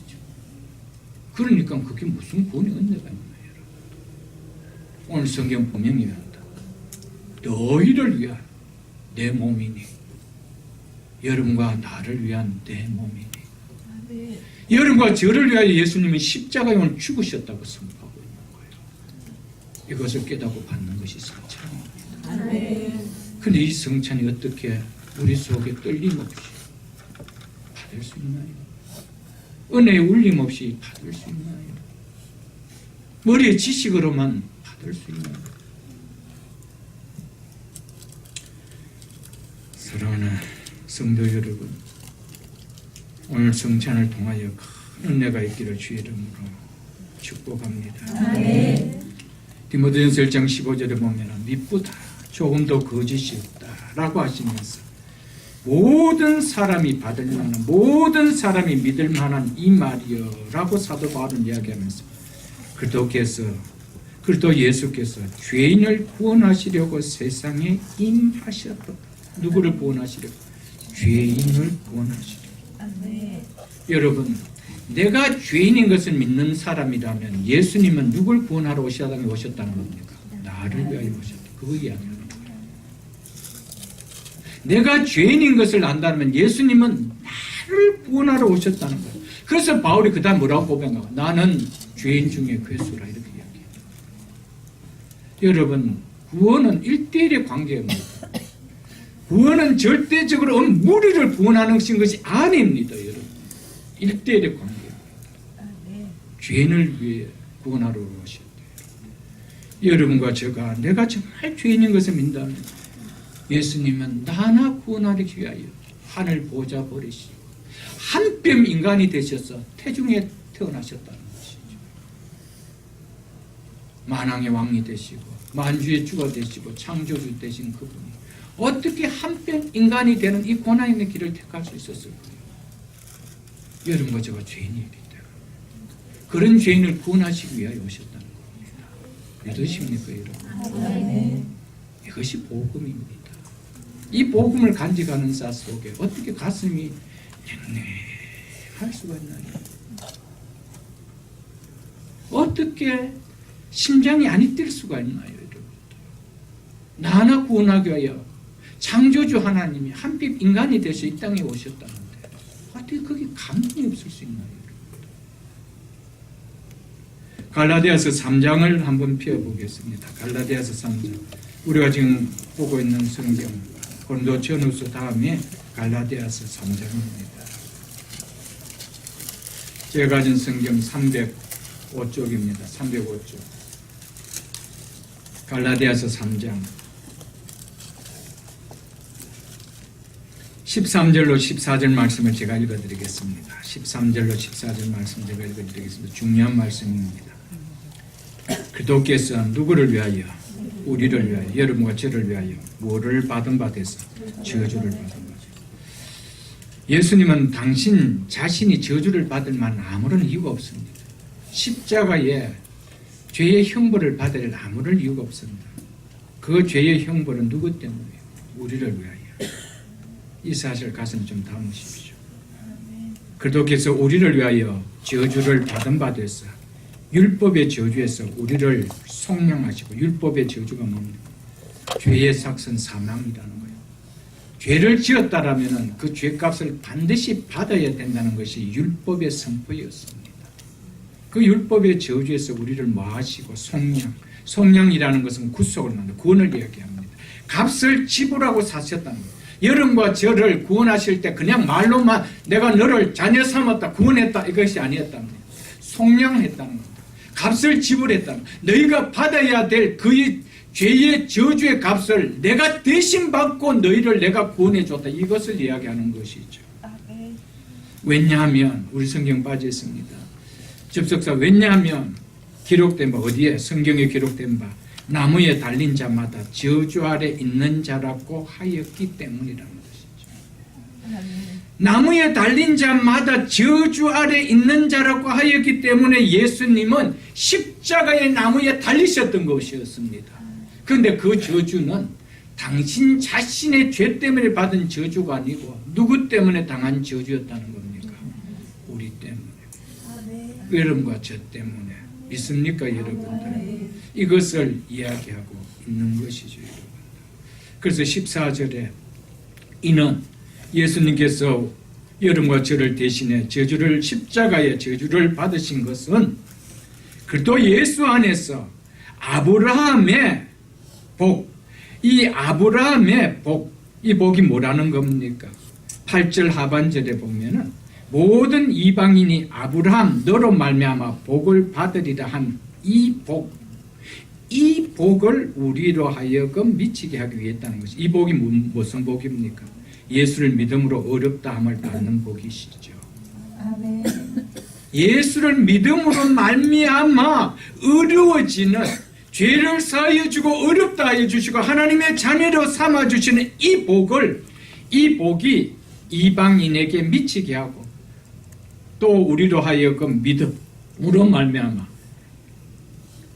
그러니까 그게 무슨 구원의 은혜가 있나요, 여러분? 오늘 성경 분명히 한다. 너희를 위한 내 몸이니, 여러분과 나를 위한 내 몸이니,
아멘.
여러분과 저를 위하여 예수님이 십자가에 오늘 죽으셨다고 선포하고 있는 거예요. 이것을 깨닫고 받는 것이 성찬입니다.
아멘.
근데 이 성찬이 어떻게 우리 속에 떨림 없이 받을 수 있나요? 은혜의 울림 없이 받을 수 있나요? 머리의 지식으로만 받을 수 있나요? 사랑하는 성도 여러분, 오늘 성찬을 통하여 큰 은혜가 있기를 주의 이름으로 축복합니다.
아멘.
디모데전서 1장 15절에 보면 미쁘다, 조금도 거짓이 없다라고 하시면서 모든 사람이 받을 만한, 모든 사람이 믿을 만한 이 말이여라고 사도 바울은 이야기하면서 그리스도 예수께서 죄인을 구원하시려고 세상에 임하셨다. 누구를 구원하시려? 죄인을 구원하시려.
아멘.
여러분, 내가 죄인인 것을 믿는 사람이라면 예수님은 누굴 구원하러 오셨다는 겁니까? 나를 위하여 오셨다. 그거 이야기하는 거예요. 내가 죄인인 것을 안다면 예수님은 나를 구원하러 오셨다는 거예요. 그래서 바울이 그 다음 뭐라고 고백하고 나는 죄인 중에 괴수라 이렇게 이야기해요. 여러분, 구원은 1대1의 관계입니다. 구원은 절대적으로 무리를 구원하는 것이 아닙니다. 여러분, 1대1의 관계입니다. 죄인을 위해 구원하러 오셨대요. 여러분과 제가 내가 정말 죄인인 것을 믿는다면 예수님은 나나 구원하기 위하여 하늘 보좌 버리시고 한 뼘 인간이 되셔서 태중에 태어나셨다는 것이죠. 만왕의 왕이 되시고 만주의 주가 되시고 창조주 되신 그분이 어떻게 한 뼘 인간이 되는 이 고난의 길을 택할 수 있었을까요? 여러분과 제가 죄인이기 때문에 그런 죄인을 구원하시기 위하여 오셨다는 겁니다. 믿으십니까 여러분?
아멘.
이것이 복음입니다. 이 복음을 간직하는 자 속에 어떻게 가슴이 냉랭할 수가 있나요? 어떻게 심장이 안 뛸 수가 있나요? 여러분? 나 하나 구원하기 위하여 창조주 하나님이 한 뼘 인간이 되셔 이 땅에 오셨다는데 어떻게 그게 감동이 없을 수 있나요? 갈라디아서 3장을 한번 펴보겠습니다. 갈라디아서 3장. 우리가 지금 보고 있는 성경 고린도전후서 다음에 갈라디아서 3장입니다. 제가 가진 성경 305쪽입니다. 305쪽. 갈라디아서 3장 13절로 14절 말씀을 제가 읽어드리겠습니다. 13절로 14절 말씀 제가 읽어드리겠습니다. 중요한 말씀입니다. 그도께서 누구를 위하여? 우리를 위하여, 여러분과 저를 위하여 뭐를 받은 바 되서? 저주를 받은 거죠. 예수님은 당신 자신이 저주를 받을 만한 아무런 이유가 없습니다. 십자가에 죄의 형벌을 받을 아무런 이유가 없습니다. 그 죄의 형벌은 누구 때문이에요? 우리를 위하여. 이 사실 가슴 좀 담으십시오. 그도께서 우리를 위하여 저주를 받은 바 되서 율법의 저주에서 우리를 속량하시고, 율법의 저주가 뭡니까? 죄의 삭은 사망이라는 거예요. 죄를 지었다라면 그 죄값을 반드시 받아야 된다는 것이 율법의 선포였습니다. 그 율법의 저주에서 우리를 모하시고 속량이라는 것은 구속을 만든 구원을 이야기합니다. 값을 지불하고 사셨다는 거예요. 여러분과 저를 구원하실 때 그냥 말로만 내가 너를 자녀 삼았다, 구원했다 이것이 아니었다는 거예요. 속량했다는 겁니다. 값을 지불했다는 거예요. 너희가 받아야 될 그의 죄의 저주의 값을 내가 대신 받고 너희를 내가 구원해 줬다, 이것을 이야기하는 것이죠. 왜냐하면 우리 성경 빠져 있습니다. 접속사 왜냐하면 기록된 바, 어디에? 성경에 기록된 바 나무에 달린 자마다 저주 아래 있는 자라고 하였기 때문이라는 것이죠. 나무에 달린 자마다 저주 아래 있는 자라고 하였기 때문에 예수님은 십자가의 나무에 달리셨던 것이었습니다. 그런데 그 저주는 당신 자신의 죄 때문에 받은 저주가 아니고 누구 때문에 당한 저주였다는 겁니까? 우리 때문에. 여러분과 저 때문에. 믿습니까 여러분들? 이것을 이야기하고 있는 것이죠. 여러분. 그래서 14절에 이는 예수님께서 여러분과 저를 대신해 십자가의 저주를 받으신 것은 그리스도 예수 안에서 아브라함의 복, 이 아브라함의 복, 이 복이 뭐라는 겁니까? 8절 하반절에 보면은 모든 이방인이 아브라함 너로 말미암아 복을 받으리라 한 이 복, 이 복을 우리로 하여금 미치게 하기 위해 했다는 것이. 이 복이 무슨 복입니까? 예수를 믿음으로 어렵다 함을 받는 복이시죠.
아멘.
예수를 믿음으로 말미암아 어려워지는, 죄를 사하여 주고 어렵다 하여 주시고 하나님의 자녀로 삼아 주시는 이 복이 이방인에게 미치게 하고 또 우리로 하여금 믿음으로 말미암아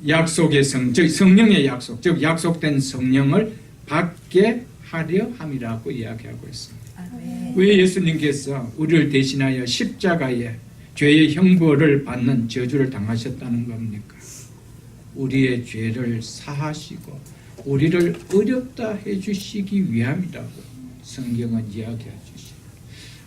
약속의 즉 성령의 약속, 즉 약속된 성령을 받게 하려 함이라고 이야기하고 있습니다.
아멘.
왜 예수님께서 우리를 대신하여 십자가에 죄의 형벌을 받는 저주를 당하셨다는 겁니까? 우리의 죄를 사하시고 우리를 어렵다 해주시기 위함이라고 성경은 이야기해 주십니다.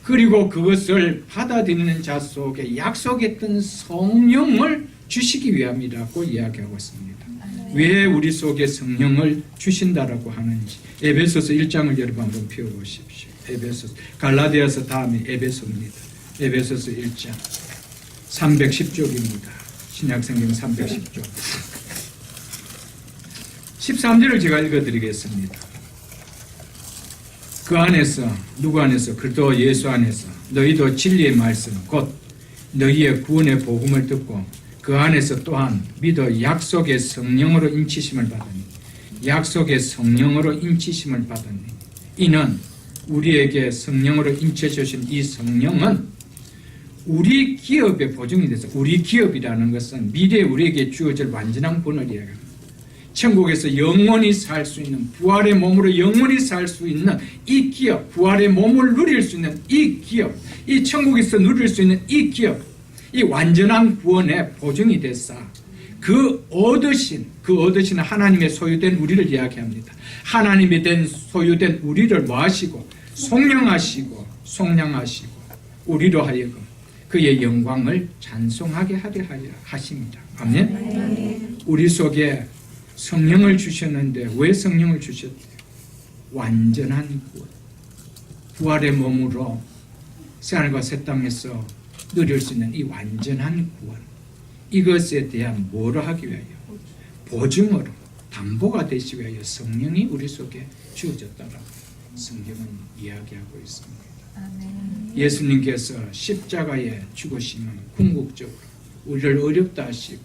그리고 그것을 받아들이는 자 속에 약속했던 성령을 주시기 위함이라고 이야기하고 있습니다. 왜 우리 속에 성령을 주신다라고 하는지 에베소서 1장을 여러분 한번 펴보십시오. 에베소서, 갈라디아서 다음에 에베소입니다. 에베소서 1장 310쪽입니다. 신약성경 310쪽 13절을 제가 읽어드리겠습니다. 그 안에서 누구 안에서? 그리스도 예수 안에서 너희도 진리의 말씀 곧 너희의 구원의 복음을 듣고 그 안에서 또한 믿어 약속의 성령으로 인치심을 받으니 약속의 성령으로 인치심을 받으니 이는 우리에게 성령으로 인쳐주신 이 성령은 우리 기업의 보증이 돼서 우리 기업이라는 것은 미래에 우리에게 주어질 완전한 본을 이야기합니다. 천국에서 영원히 살 수 있는 부활의 몸으로 영원히 살 수 있는 이 기업, 부활의 몸을 누릴 수 있는 이 기업, 이 천국에서 누릴 수 있는 이 기업, 이 완전한 구원의 보증이 됐사 그 얻으신 하나님의 소유된 우리를 이야기합니다. 하나님이 된 소유된 우리를 뭐하시고 속량하시고 우리로 하여금 그의 영광을 찬송하게 하려 하십니다. 아멘. 우리 속에 성령을 주셨는데 왜 성령을 주셨대요? 완전한 구원, 부활의 몸으로 새하늘과 새 땅에서 누릴 수 있는 이 완전한 구원, 이것에 대한 뭐로 하기 위하여? 보증으로 담보가 되시기 위하여 성령이 우리 속에 주어졌다라고 성경은 이야기하고 있습니다.
아멘.
예수님께서 십자가에 죽으시면 궁극적으로 우리를 어렵다 하시고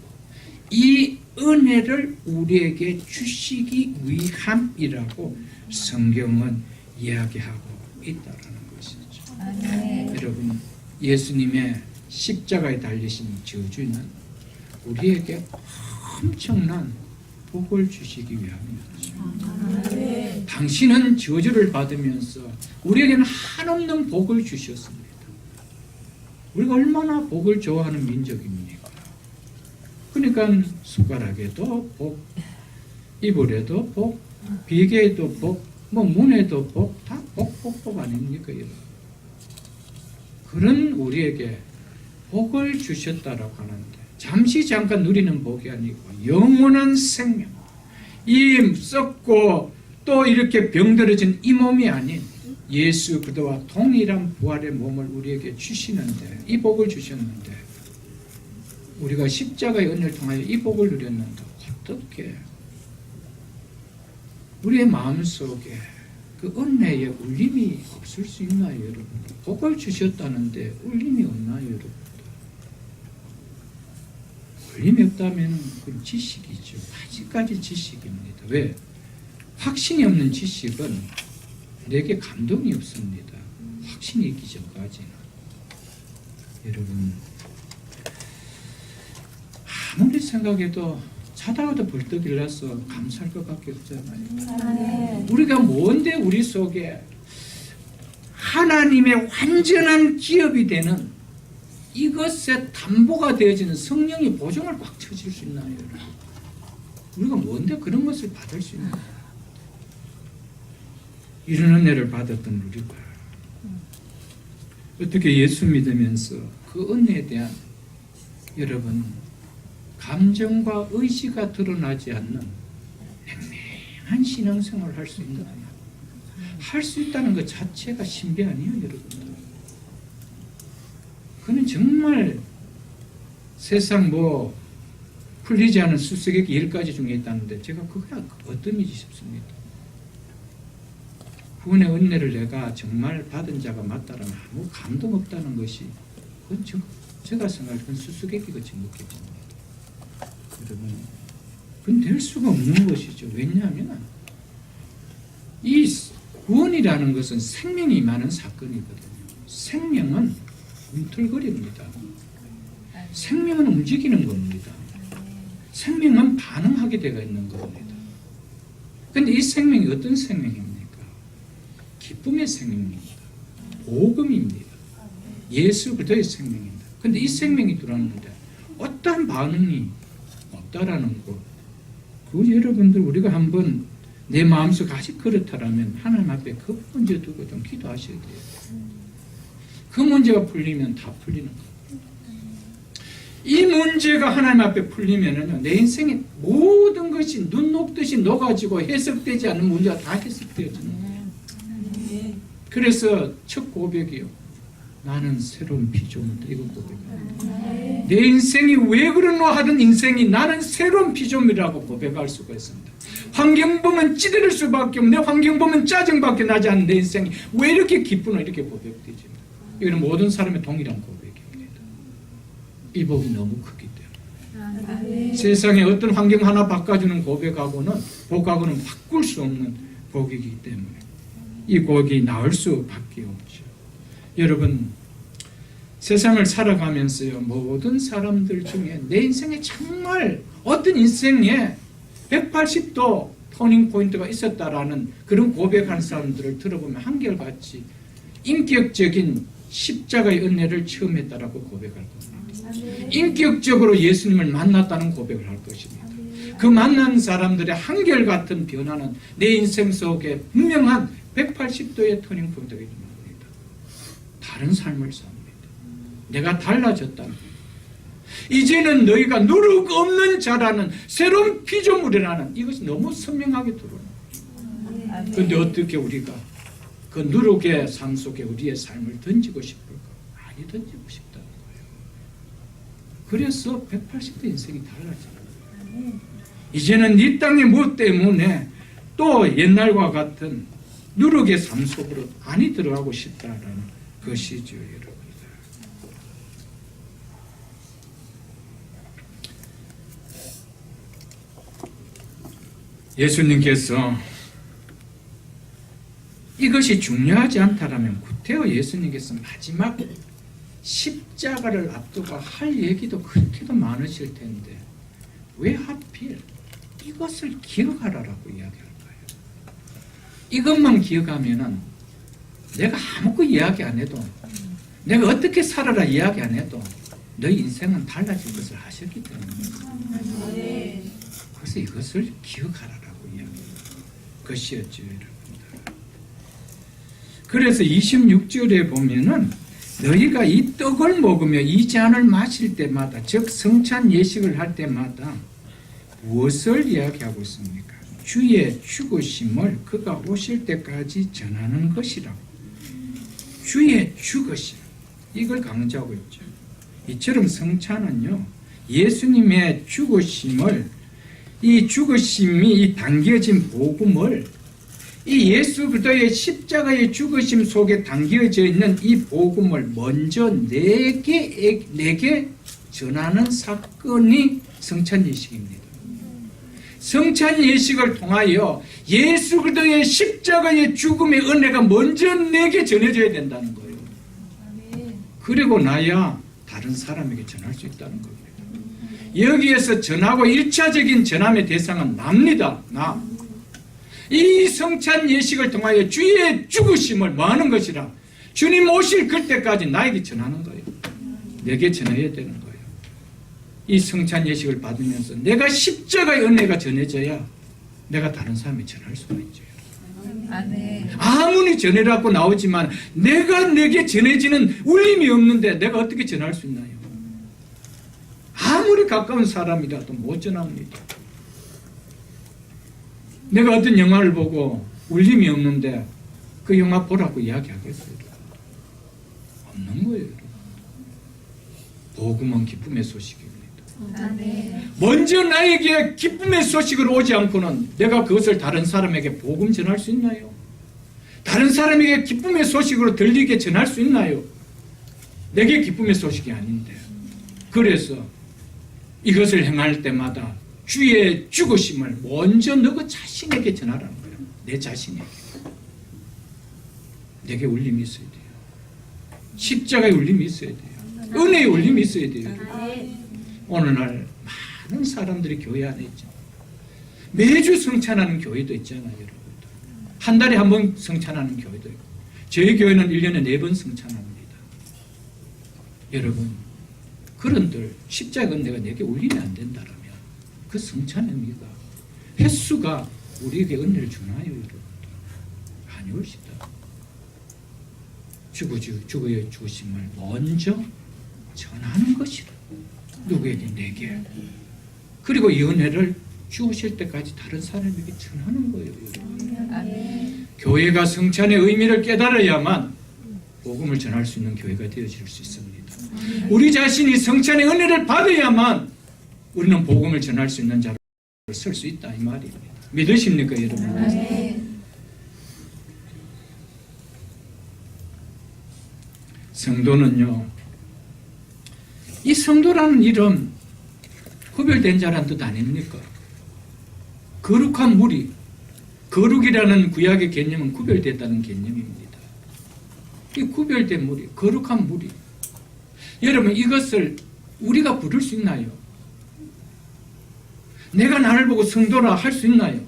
이 은혜를 우리에게 주시기 위함이라고 성경은 이야기하고 있다는 것이죠.
아멘.
여러분, 예수님의 십자가에 달리신 저주는 우리에게 엄청난 복을 주시기 위함이죠.
아멘.
당신은 저주를 받으면서 우리에게는 한없는 복을 주셨습니다. 우리가 얼마나 복을 좋아하는 민족입니까? 그러니까 숟가락에도 복, 이불에도 복, 베개에도 복, 문에도 복, 다 복 아닙니까? 여러분? 그런 우리에게 복을 주셨다라고 하는데 잠시 잠깐 누리는 복이 아니고 영원한 생명, 이 썩고 또 이렇게 병들어진 이 몸이 아닌 예수 그리스도와 동일한 부활의 몸을 우리에게 주시는데 이 복을 주셨는데 우리가 십자가의 은혜를 통하여 이 복을 누렸는데 어떻게 우리의 마음속에 그 은혜의 울림이 없을 수 있나요, 여러분? 복을 주셨다는데 울림이 없나요, 여러분? 울림이 없다면 그건 지식이죠. 아직까지 지식입니다. 왜? 확신이 없는 지식은 내게 감동이 없습니다. 확신이 있기 전까지는. 여러분, 아무리 생각해도 자다가도 벌떡 일어나서 감사할 것 밖에 없잖아요.
아멘.
우리가 뭔데 우리 속에 하나님의 완전한 기업이 되는 이것에 담보가 되어지는 성령의 보증을 꽉 쳐줄 수 있나요? 우리가 뭔데 그런 것을 받을 수 있나요? 이런 은혜를 받았던 우리가 어떻게 예수 믿으면서 그 은혜에 대한 여러분 감정과 의지가 드러나지 않는 냉랭한 신앙생활을 할 수 있나요? 할 수 있다는 것 자체가 신비 아니에요, 여러분들. 그는 정말 세상 풀리지 않은 수수께끼 10가지 중에 있다는데 제가 그게 어떤지 싶습니다. 구원의 은혜를 내가 정말 받은 자가 맞다라면 아무 감동 없다는 것이 그건 제가 생각할 건 수수께끼 같이 느껴집니다. 여러분, 그건 될 수가 없는 것이죠. 왜냐하면 이 구원이라는 것은 생명이 많은 사건이거든요. 생명은 움틀거립니다. 생명은 움직이는 겁니다. 생명은 반응하게 되어 있는 겁니다. 그런데 이 생명이 어떤 생명입니까? 기쁨의 생명입니다. 복음입니다. 예수 그리스도의 생명입니다. 근데 이 생명이 들어왔는데 어떠한 반응이 없다라는 것. 그 여러분들 우리가 한번 내 마음속 아직 그렇다라면 하나님 앞에 그 문제 두고 좀 기도하셔야 돼요. 그 문제가 풀리면 다 풀리는 거예요. 이 문제가 하나님 앞에 풀리면은 내 인생의 모든 것이 눈 녹듯이 녹아지고 해석되지 않는 문제가 다 해석되어지는 거예요. 그래서 첫 고백이요. 나는 새로운 피조물이다. 이거 고백합니다. 내 인생이 왜 그러노 하던 인생이 나는 새로운 피조물이라고 고백할 수가 있습니다. 환경 보면 찌들을 수밖에 없는, 내 환경 보면 짜증밖에 나지 않는 내 인생이 왜 이렇게 기쁘노 이렇게 고백되지. 이거는 모든 사람의 동일한 고백입니다. 이 복이 너무 크기 때문에 세상에 어떤 환경 하나 바꿔주는 복하고는 바꿀 수 없는 복이기 때문에 이 복이 나올 수밖에 없죠. 여러분, 세상을 살아가면서요, 모든 사람들 중에 내 인생에 정말 어떤 인생에 180도 터닝 포인트가 있었다라는 그런 고백하는 사람들을 들어보면 한결같이 인격적인 십자가의 은혜를 체험했다라고 고백할 겁니다. 인격적으로 예수님을 만났다는 고백을 할 것입니다. 그 만난 사람들의 한결같은 변화는 내 인생 속에 분명한 180도의 터닝 포인트가 있는 겁니다. 다른 삶을 삽니다. 내가 달라졌다는 거예요. 이제는 너희가 누룩 없는 자라는 새로운 피조물이라는 이것이 너무 선명하게 드러나요. 그런데 어떻게 우리가 그 누룩의 삶 속에 우리의 삶을 던지고 싶을까? 많이 던지고 싶다는 거예요. 그래서 180도 인생이 달라져요. 이제는 이 땅의 무엇 때문에 또 옛날과 같은 누룩의 삶 속으로 많이 들어가고 싶다는 것이죠, 여러분들. 예수님께서 이것이 중요하지 않다라면 구태여 예수님께서 마지막 십자가를 앞두고 할 얘기도 그렇게도 많으실 텐데 왜 하필 이것을 기억하라라고 이야기할까요? 이것만 기억하면은 내가 아무것도 이야기 안 해도 내가 어떻게 살아라 이야기 안 해도 너희 인생은 달라질 것을 하셨기 때문에 그래서 이것을 기억하라라고 이야기하는 것이었죠, 여러분들. 그래서 26절에 보면은 너희가 이 떡을 먹으며 이 잔을 마실 때마다 즉 성찬 예식을 할 때마다 무엇을 이야기하고 있습니까? 주의 죽으심을 그가 오실 때까지 전하는 것이라고. 주의 죽으심, 이걸 강조하고 있죠. 이처럼 성찬은요, 예수님의 죽으심을, 이 죽으심이 이 담겨진 복음을, 이 예수 그리스도의 십자가의 죽으심 속에 담겨져 있는 이 복음을 먼저 내게 전하는 사건이 성찬 예식입니다. 성찬 예식을 통하여 예수 그리스도의 십자가의 죽음의 은혜가 먼저 내게 전해져야 된다는 거예요. 그리고 나야 다른 사람에게 전할 수 있다는 겁니다. 여기에서 전하고 1차적인 전함의 대상은 납니다. 나. 이 성찬 예식을 통하여 주의 죽으심을 뭐 하는 것이라? 주님 오실 그때까지 나에게 전하는 거예요. 내게 전해야 되는 거예요. 이 성찬 예식을 받으면서 내가 십자가의 은혜가 전해져야 내가 다른 사람에 전할 수가 있죠. 아무리 전해라고 나오지만 내게 전해지는 울림이 없는데 내가 어떻게 전할 수 있나요? 아무리 가까운 사람이라도 못 전합니다. 내가 어떤 영화를 보고 울림이 없는데 그 영화 보라고 이야기하겠어요? 없는 거예요. 복음은 기쁨의 소식입니다. 먼저 나에게 기쁨의 소식을 오지 않고는 내가 그것을 다른 사람에게 복음 전할 수 있나요? 다른 사람에게 기쁨의 소식으로 들리게 전할 수 있나요? 내게 기쁨의 소식이 아닌데. 그래서 이것을 행할 때마다 주의 죽으심을 먼저 너그 자신에게 전하라는 거예요. 내 자신에게. 내게 울림이 있어야 돼요. 십자가의 울림이 있어야 돼요. 은혜의 울림이 있어야 돼요. 오늘날 많은 사람들이 교회 안에 있죠. 매주 성찬하는 교회도 있잖아요, 여러분. 한 달에 한 번 성찬하는 교회도 있고, 저희 교회는 1년에 4번 성찬합니다. 여러분, 그런들 십자가 은혜가 내게 올리면 안 된다라면 그 성찬의 의미가, 횟수가 우리에게 은혜를 주나요, 여러분? 아니올시다. 죽어야 죽으심을 먼저 전하는 것이라. 누구에게? 내게. 그리고 이 은혜를 주오실 때까지 다른 사람에게 전하는 거예요, 여러분.
아멘.
교회가 성찬의 의미를 깨달아야만 복음을 전할 수 있는 교회가 되어질 수 있습니다. 우리 자신이 성찬의 은혜를 받아야만 우리는 복음을 전할 수 있는 자로 설 수 있다, 이 말입니다. 믿으십니까, 여러분?
아멘.
성도는요, 이 성도라는 이름, 구별된 자란 뜻 아닙니까? 거룩한 무리, 거룩이라는 구약의 개념은 구별됐다는 개념입니다. 이 구별된 무리, 거룩한 무리. 여러분, 이것을 우리가 부를 수 있나요? 내가 나를 보고 성도라 할 수 있나요?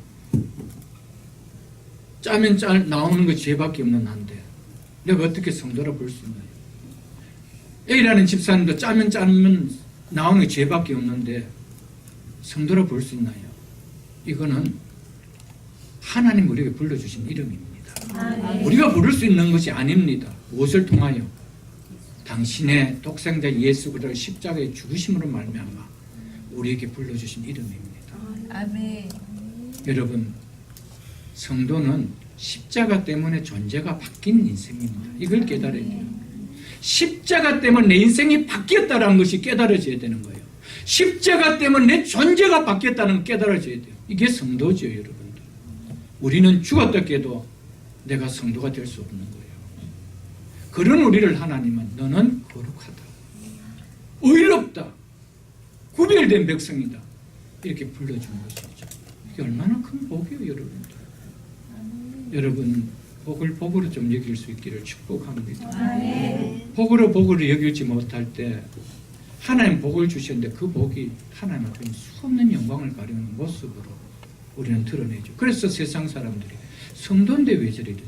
짜면 나오는 것 죄밖에 없는 난데 내가 어떻게 성도라 볼 수 있나요? A라는 집사님도 짜면 나오는 게 죄밖에 없는데 성도라 볼 수 있나요? 이거는 하나님 우리에게 불러주신 이름입니다. 우리가 부를 수 있는 것이 아닙니다. 무엇을 통하여? 당신의 독생자 예수 그리스도의 십자가의 죽으심으로 말미암아 우리에게 불러주신 이름입니다.
아멘.
여러분, 성도는 십자가 때문에 존재가 바뀐 인생입니다. 이걸 깨달아야 돼요. 십자가 때문에 내 인생이 바뀌었다는 것이 깨달아져야 되는 거예요. 십자가 때문에 내 존재가 바뀌었다는 걸 깨달아져야 돼요. 이게 성도죠, 여러분들. 우리는 죽었다 깨도 내가 성도가 될 수 없는 거예요. 그런 우리를 하나님은 너는 거룩하다, 의롭다, 구별된 백성이다, 이렇게 불러준 것이죠. 이게 얼마나 큰 복이에요, 여러분들. 여러분, 복을 복으로 좀 여길 수 있기를 축복합니다. 복으로 여길지 못할 때 하나님 복을 주셨는데 그 복이 하나님 앞에 수없는 영광을 가리는 모습으로 우리는 드러내죠. 그래서 세상 사람들이 성도인데 왜 저러지?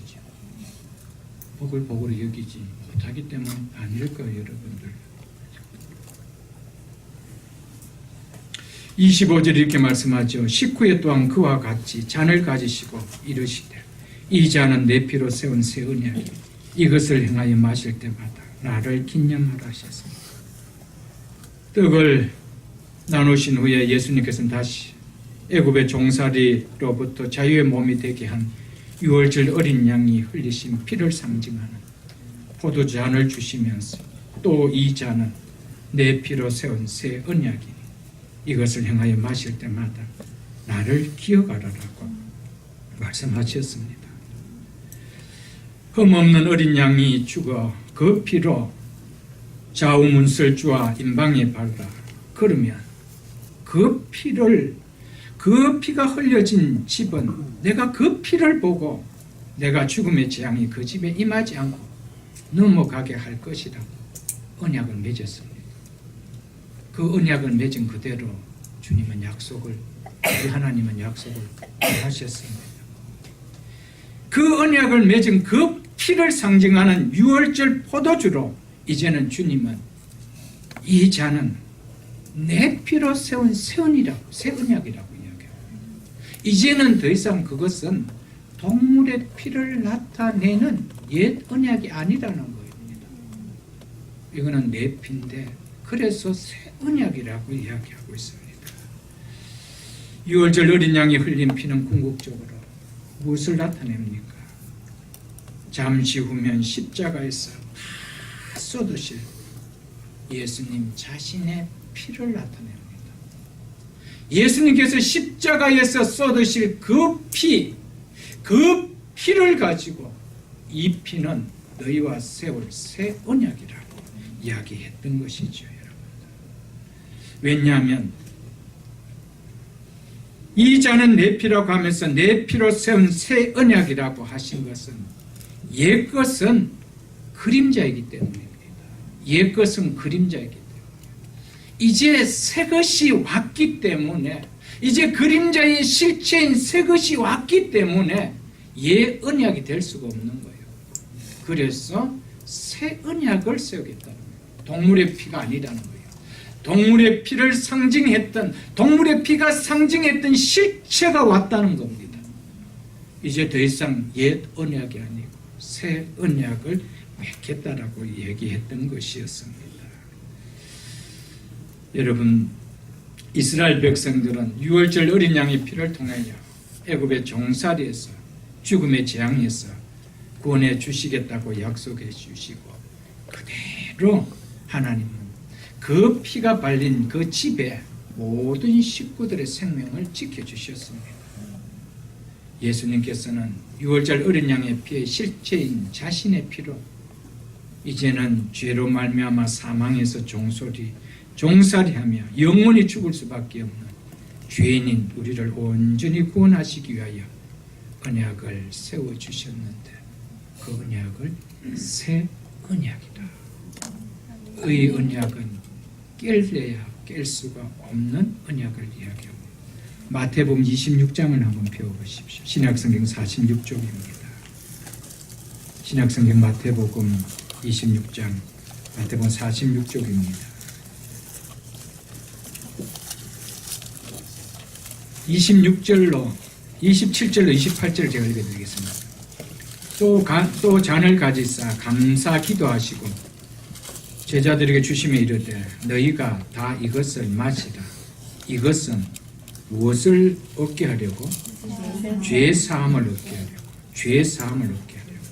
복을 복으로 여기지 못하기 때문 아닐까요, 여러분들? 25절 이렇게 말씀하죠. 식후에 또한 그와 같이 잔을 가지시고 이르시되 이 잔은 내 피로 세운 새 언약이 이것을 행하여 마실 때마다 나를 긴념하라 하셨습니다. 떡을 나누신 후에 예수님께서는 다시 애굽의 종살이로부터 자유의 몸이 되게 한 6월절 어린 양이 흘리신 피를 상징하는 포도잔을 주시면서 또 이 잔은 내 피로 세운 새 언약이니 이것을 행하여 마실 때마다 나를 기억하라라고 말씀하셨습니다. 흠없는 어린 양이 죽어 그 피로 좌우 문설주와 임방에 발라. 그러면 그 피가 흘려진 집은 내가 그 피를 보고 내가 죽음의 재앙이 그 집에 임하지 않고 넘어가게 할 것이라고 언약을 맺었습니다. 그 언약을 맺은 그대로 주님은 약속을, 우리 하나님은 약속을 하셨습니다. 그 언약을 맺은 그 피를 상징하는 6월절 포도주로 이제는 주님은 이 잔은 내 피로 세운 새 언약이라고 이야기합니다. 이제는 더 이상 그것은 동물의 피를 나타내는 옛 언약이 아니라는 거입니다. 이거는 내 피인데 그래서 새 언약이라고 이야기하고 있습니다. 6월절 어린 양이 흘린 피는 궁극적으로 무엇을 나타냅니까? 잠시 후면 십자가에서 다 쏟으실 예수님 자신의 피를 나타냅니다. 예수님께서 십자가에서 쏟으실 그 피를 가지고 이 피는 너희와 세울 새 언약이라고 이야기했던 것이죠, 여러분. 왜냐하면 이 잔은 내 피라고 하면서 내 피로 세운 새 언약이라고 하신 것은 옛 것은 그림자이기 때문입니다. 옛 것은 그림자이기 때문에 이제 새 것이 왔기 때문에, 이제 그림자의 실체인 새 것이 왔기 때문에 옛 언약이 될 수가 없는 거예요. 그래서 새 언약을 세우겠다는 거예요. 동물의 피가 아니라는 거예요. 동물의 피를 상징했던, 동물의 피가 상징했던 실체가 왔다는 겁니다. 이제 더 이상 옛 언약이 아니고 새 언약을 맺겠다라고 얘기했던 것이었습니다. 여러분, 이스라엘 백성들은 유월절 어린 양의 피를 통하여 애굽의 종살이에서 죽음의 재앙에서 구원해 주시겠다고 약속해 주시고, 그대로 하나님은 그 피가 발린 그 집에 모든 식구들의 생명을 지켜주셨습니다. 예수님께서는 유월절 어린 양의 피의 실체인 자신의 피로 이제는 죄로 말미암아 사망에서 종살이하며 영원히 죽을 수밖에 없는 죄인인 우리를 온전히 구원하시기 위하여 언약을 세워주셨는데, 그 언약을 새 언약이다. 의 언약은 깰래야 깰 수가 없는 언약을 이야기합니다. 마태복음 26장을 한번 펴보십시오. 신약성경 46쪽입니다. 신약성경 마태복음 26장, 마태복음 46쪽입니다. 26절로 27절로 28절을 제가 읽어드리겠습니다. 또 잔을 가지사 감사 기도하시고 제자들에게 주시며 이르되 너희가 다 이것을 마시라. 이것은 무엇을 얻게 하려고? 죄 사함을 얻게 하려고. 죄 사함을 얻게 하려고.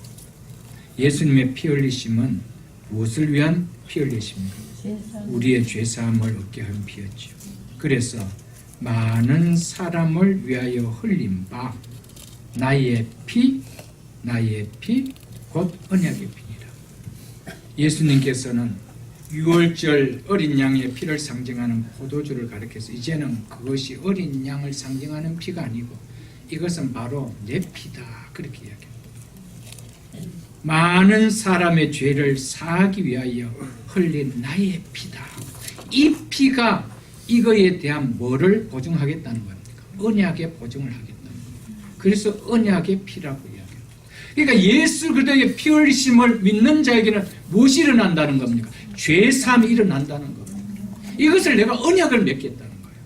예수님의 피 흘리심은 무엇을 위한 피 흘리심입니까? 우리의 죄 사함을 얻게 한 피였죠. 그래서 많은 사람을 위하여 흘린 바 나의 피 곧 언약의 피니라. 예수님께서는 유월절 어린 양의 피를 상징하는 포도주를 가리켜서 이제는 그것이 어린 양을 상징하는 피가 아니고 이것은 바로 내 피다, 그렇게 이야기합니다. 많은 사람의 죄를 사하기 위하여 흘린 나의 피다. 이 피가 이거에 대한 뭐를 보증하겠다는 겁니까? 언약의 보증을 하겠다는 겁니다. 그래서 언약의 피라고 이야기합니다. 그러니까 예수 그리스도의 피 흘리심을 믿는 자에게는 무엇이 일어난다는 겁니까? 죄사함이 일어난다는 겁니다. 이것을 내가 언약을 맺겠다는 거예요.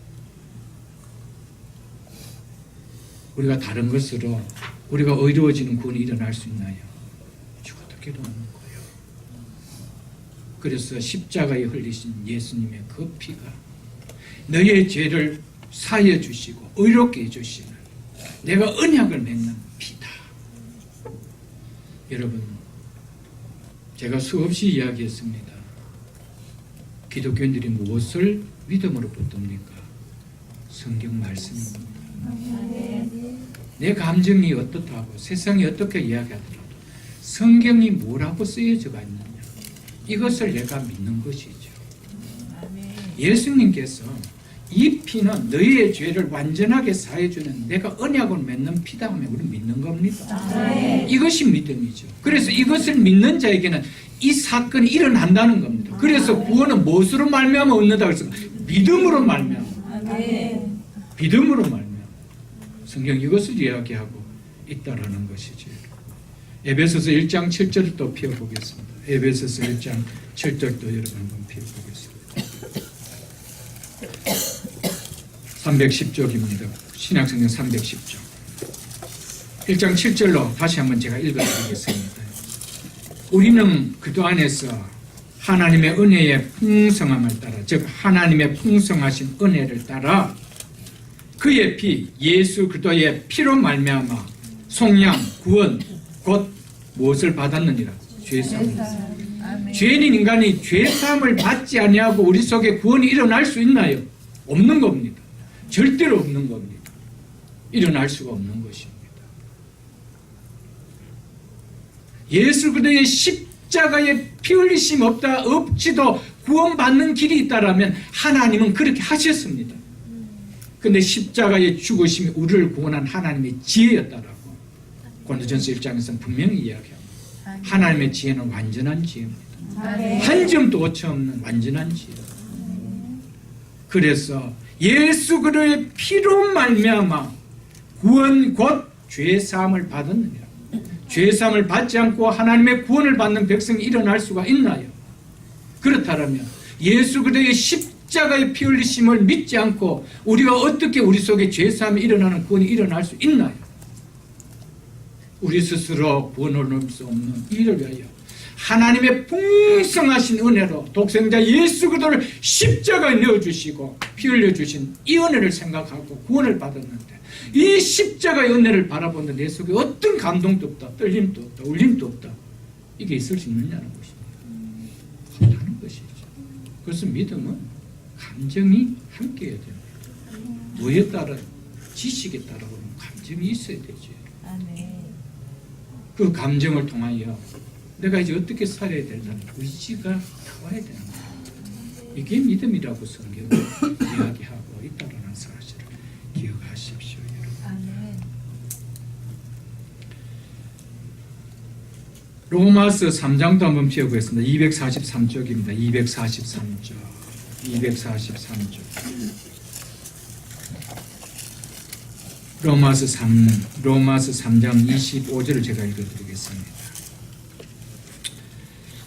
우리가 다른 것으로 우리가 의로워지는 구원이 일어날 수 있나요? 죽어도 없는 거예요. 그래서 십자가에 흘리신 예수님의 그 피가 너의 죄를 사해 주시고 의롭게 해주시는 내가 언약을 맺는 피다. 여러분, 제가 수없이 이야기했습니다. 기독교인들이 무엇을 믿음으로 붙듭니까? 성경 말씀입니다. 내 감정이 어떻다고 세상이 어떻게 이야기하더라도 성경이 뭐라고 쓰여져가 있느냐, 이것을 내가 믿는 것이죠. 예수님께서 이 피는 너희의 죄를 완전하게 사해주는 내가 언약을 맺는 피다 하면 우리는 믿는 겁니다. 이것이 믿음이죠. 그래서 이것을 믿는 자에게는 이 사건이 일어난다는 겁니다. 그래서 구원은 무엇으로 말미암아 얻는다고 했습니까? 믿음으로 말미암아. 믿음으로 말미암아. 성경 이것을 이야기하고 있다라는 것이죠. 에베소서 1장 7절을 또 펴보겠습니다. 에베소서 1장 7절도 여러분 한번 펴보겠습니다. 310쪽입니다. 신약성경 310쪽. 1장 7절로 다시 한번 제가 읽어드리겠습니다. 우리는 그도 안에서 하나님의 은혜의 풍성함을 따라, 즉 하나님의 풍성하신 은혜를 따라 그의 피, 예수 그리스도의 피로 말미암아 속량, 구원, 곧 무엇을 받았느니라? 죄사함을. 죄인인 인간이 죄사함을 받지 아니하고 우리 속에 구원이 일어날 수 있나요? 없는 겁니다. 절대로 없는 겁니다. 일어날 수가 없는 것입니다. 예수 그리스도의 십자가에 피 흘리심 없지도 구원받는 길이 있다라면 하나님은 그렇게 하셨습니다. 그런데 십자가의 죽으심이 우리를 구원한 하나님의 지혜였다라고 고린도전서 1장에서는 분명히 이야기합니다. 하나님의 지혜는 완전한 지혜입니다. 한 점도 오차 없는 완전한 지혜입니다. 그래서 예수 그리스도의 피로 말미암아 구원 곧 죄사함을 받았느냐? 죄사함을 받지 않고 하나님의 구원을 받는 백성이 일어날 수가 있나요? 그렇다면 예수 그리스도의 십자가의 피 흘리심을 믿지 않고 우리가 어떻게 우리 속에 죄사함이 일어나는 구원이 일어날 수 있나요? 우리 스스로 구원을 얻을 수 없는 이를 위하여 하나님의 풍성하신 은혜로 독생자 예수 그리스도를 십자가에 내어주시고 피 흘려주신 이 은혜를 생각하고 구원을 받았는데 이 십자가의 은혜를 바라보는 내 속에 어떤 감동도 없다, 떨림도 없다, 울림도 없다. 이게 있을 수 있느냐는 것입니다. 없다는 것이죠. 그래서 믿음은 감정이 함께해야 됩니다. 뭐에 따라, 지식에 따라 보면 감정이 있어야 되죠.
아멘.
그 감정을 통하여 내가 이제 어떻게 살아야 된다는 의지가 나와야 되는 거예요. 이게 믿음이라고 성경은 이야기하고 있다는 사실을 기억하십시오.
아멘.
로마서 3장도 한번 펴보겠습니다. 243쪽입니다. 243쪽. 243쪽. 로마서 3장 25절을 제가 읽어드리겠습니다.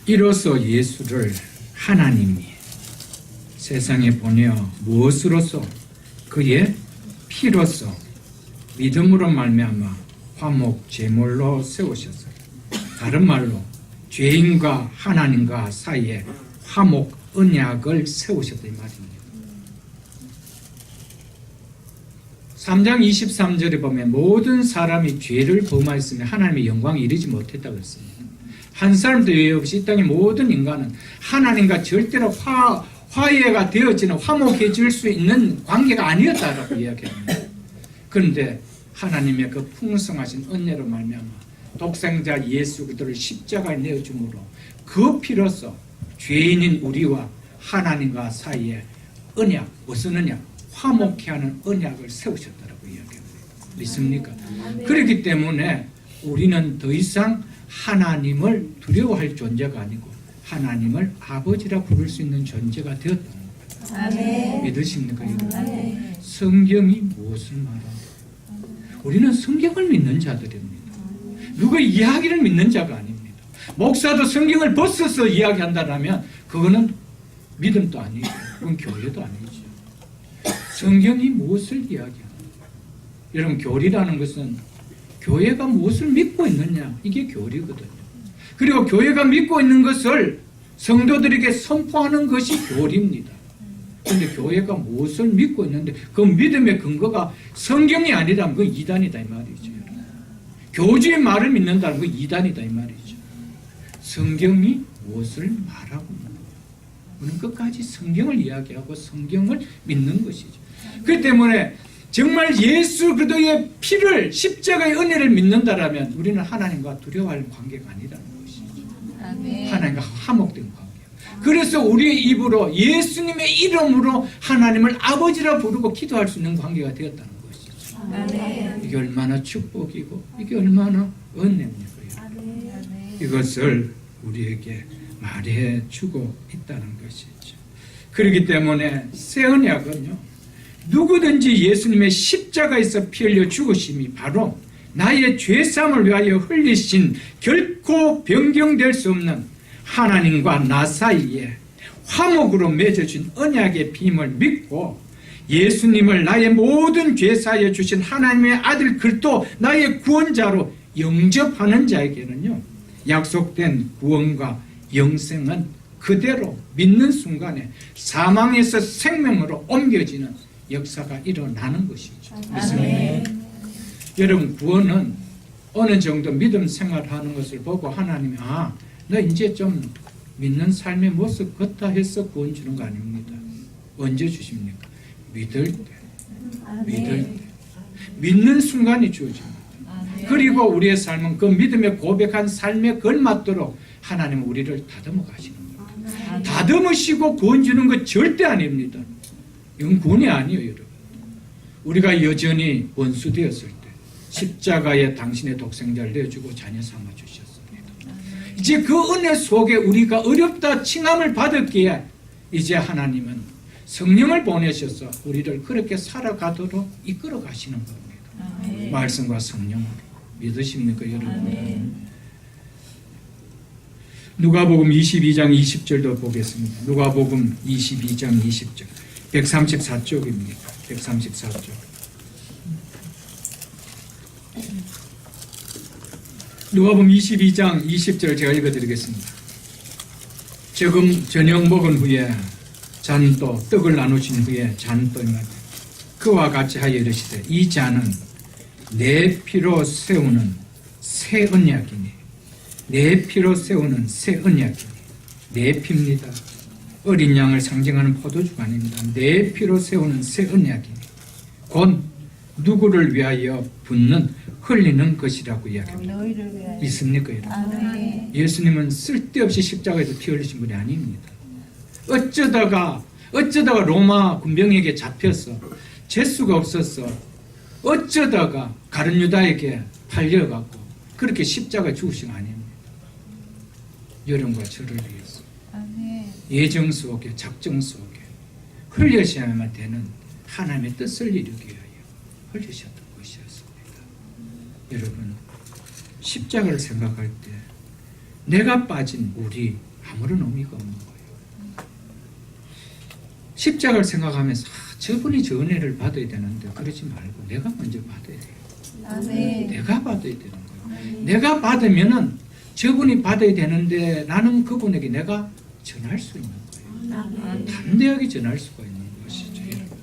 이로써 예수를 하나님이 세상에 보내어 무엇으로서? 그의 피로서 믿음으로 말미암아 화목 제물로 세우셨어요. 다른 말로 죄인과 하나님과 사이에 화목 언약을 세우셨다 이 말입니다. 3장 23절에 보면 모든 사람이 죄를 범하였으며 하나님의 영광에 이르지 못했다고 했습니다. 한 사람도 예외 없이 이 땅의 모든 인간은 하나님과 절대로 화해가 되어지는 화목해질 수 있는 관계가 아니었다라고 이야기합니다. 그런데 하나님의 그 풍성하신 은혜로 말미암아 독생자 예수 그리스도를 십자가에 내어줌으로 그 피로서 죄인인 우리와 하나님과 사이에 언약, 무슨 언약? 화목케 하는 언약을 세우셨다라고 이야기합니다. 믿습니까? 그렇기 때문에 우리는 더 이상 하나님을 두려워할 존재가 아니고 하나님을 아버지라 부를 수 있는 존재가 되었다는 겁니다.
아멘.
믿으십니까?
아멘.
성경이 무엇을 말합니까? 우리는 성경을 믿는 자들입니다. 누구의 이야기를 믿는 자가 아닙니다. 목사도 성경을 벗어서 이야기한다면 그거는 믿음도 아니고 그건 교회도 아니죠. 성경이 무엇을 이야기하는가? 여러분, 교리라는 것은 교회가 무엇을 믿고 있느냐, 이게 교리거든요. 그리고 교회가 믿고 있는 것을 성도들에게 선포하는 것이 교리입니다. 그런데 교회가 무엇을 믿고 있는데 그 믿음의 근거가 성경이 아니라면 그건 이단이다 이 말이죠. 교주의 말을 믿는다는 건 이단이다 이 말이죠. 성경이 무엇을 말하고 있는가? 우리는 끝까지 성경을 이야기하고 성경을 믿는 것이죠. 그렇기 때문에 정말 예수 그리스도의 피를, 십자가의 은혜를 믿는다라면 우리는 하나님과 두려워할 관계가 아니라는 것이죠.
아멘.
하나님과 화목된 관계. 그래서 우리의 입으로 예수님의 이름으로 하나님을 아버지라 부르고 기도할 수 있는 관계가 되었다는 것이죠.
아멘.
이게 얼마나 축복이고 이게 얼마나 은혜입니까?
아멘.
이것을 우리에게 말해 주고 있다는 것이죠. 그렇기 때문에 새 언약은요, 누구든지 예수님의 십자가에서 피 흘려 죽으심이 바로 나의 죄사함을 위하여 흘리신 결코 변경될 수 없는 하나님과 나 사이에 화목으로 맺어진 언약의 빔을 믿고 예수님을 나의 모든 죄사하여 주신 하나님의 아들 그리스도 나의 구원자로 영접하는 자에게는요, 약속된 구원과 영생은 그대로 믿는 순간에 사망에서 생명으로 옮겨지는 역사가 일어나는 것이죠.
아멘.
여러분, 구원은 어느 정도 믿음 생활하는 것을 보고 하나님이 너 이제 좀 믿는 삶의 모습 같다 해서 구원 주는 거 아닙니다. 언제 주십니까? 믿을 때. 믿을 때. 믿는 순간이 주어집니다. 그리고 우리의 삶은 그 믿음의 고백한 삶에 걸맞도록 하나님은 우리를 다듬어 가시는 겁니다. 다듬으시고 구원 주는 것 절대 아닙니다. 이건 구원이 아니에요, 여러분. 우리가 여전히 원수 되었을 때 십자가에 당신의 독생자를 내어주고 자녀 삼아 주셨습니다. 이제 그 은혜 속에 우리가 어렵다 칭함을 받았기에 이제 하나님은 성령을 보내셔서 우리를 그렇게 살아가도록 이끌어 가시는 겁니다. 말씀과 성령으로. 믿으십니까 여러분?
아멘.
누가복음 22장 20절도 보겠습니다. 누가복음 22장 20절 134쪽입니다. 134쪽. 누가복음 22장 20절 제가 읽어드리겠습니다. 조금 저녁 먹은 후에 잔또 떡을 나누신 후에 잔또 그와 같이 하여 이르시되 이 잔은 내 피로 세우는 새 언약이니 내 피로 세우는 새 언약이니 내 피입니다. 어린 양을 상징하는 포도주가 아닙니다. 내 피로 세우는 새 언약이니 곧 누구를 위하여 붓는 흘리는 것이라고 이야기합니다.
너희를 위하여.
믿습니까 여러분?
아멘.
예수님은 쓸데없이 십자가에서 피 흘리신 분이 아닙니다. 어쩌다가 로마 군병에게 잡혀서 재수가 없어서 어쩌다가 가룟 유다에게 팔려갖고 그렇게 십자가에 죽으신 거 아닙니다. 여러분과 저를 위해서
아멘.
예정 속에 작정 속에 흘려셔야만 되는 하나님의 뜻을 이루기 위하여 흘리셨던 것이었습니다. 여러분 십자가를 생각할 때 내가 빠진 우리 아무런 의미가 없는 거예요. 십자가를 생각하면서 저분이 저 은혜를 받아야 되는데 그러지 말고 내가 먼저 받아야 돼요.
아멘.
내가 받아야 되는 거예요. 내가 받으면은 저분이 받아야 되는데 나는 그분에게 내가 전할 수 있는 거예요.
아멘.
담대하게 전할 수가 있는 것이죠, 여러분들.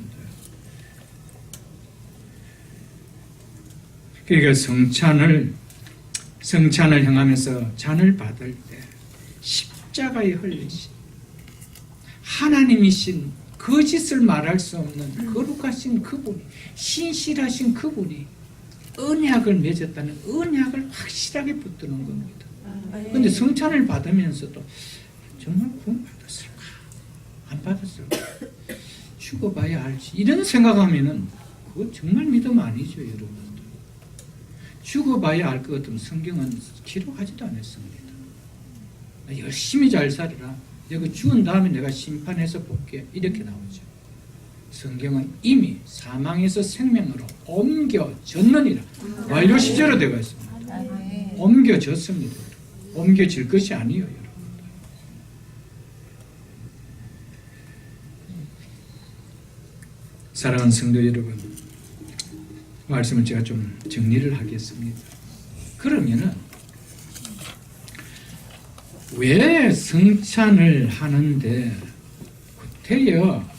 그러니까 성찬을 행하면서 잔을 받을 때 십자가에 흘리신 하나님이신 거짓을 말할 수 없는 거룩하신 그분이 신실하신 그분이 언약을 맺었다는 언약을 확실하게 붙드는 겁니다. 그런데 성찬을 받으면서도 정말 구원 받았을까? 안 받았을까? 죽어봐야 알지. 이런 생각하면은 그거 정말 믿음 아니죠, 여러분들. 죽어봐야 알 것 같으면 성경은 기록하지도 않았습니다. 열심히 잘 살아라. 내가 죽은 다음에 내가 심판해서 볼게. 이렇게 나오죠. 성경은 이미 사망에서 생명으로 옮겨졌느니라. 완료 시제로 되어 있습니다.
아멘.
옮겨졌습니다. 옮겨질 것이 아니에요, 여러분. 사랑하는 성도 여러분, 말씀을 제가 좀 정리를 하겠습니다. 그러면은 왜 성찬을 하는데 그때요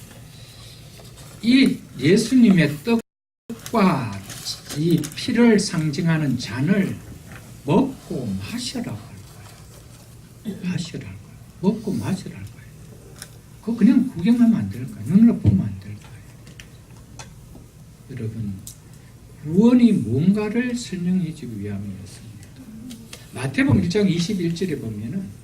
이 예수님의 떡과 이 피를 상징하는 잔을 먹고 마시라고 할 거예요. 마시라고 할 거예요. 먹고 마시라고 할 거예요. 그거 그냥 구경하면 안 될까요? 눈으로 보면 안 될까요? 여러분, 구원이 뭔가를 설명해 주기 위함이었습니다. 마태복음 1장 21절에 보면은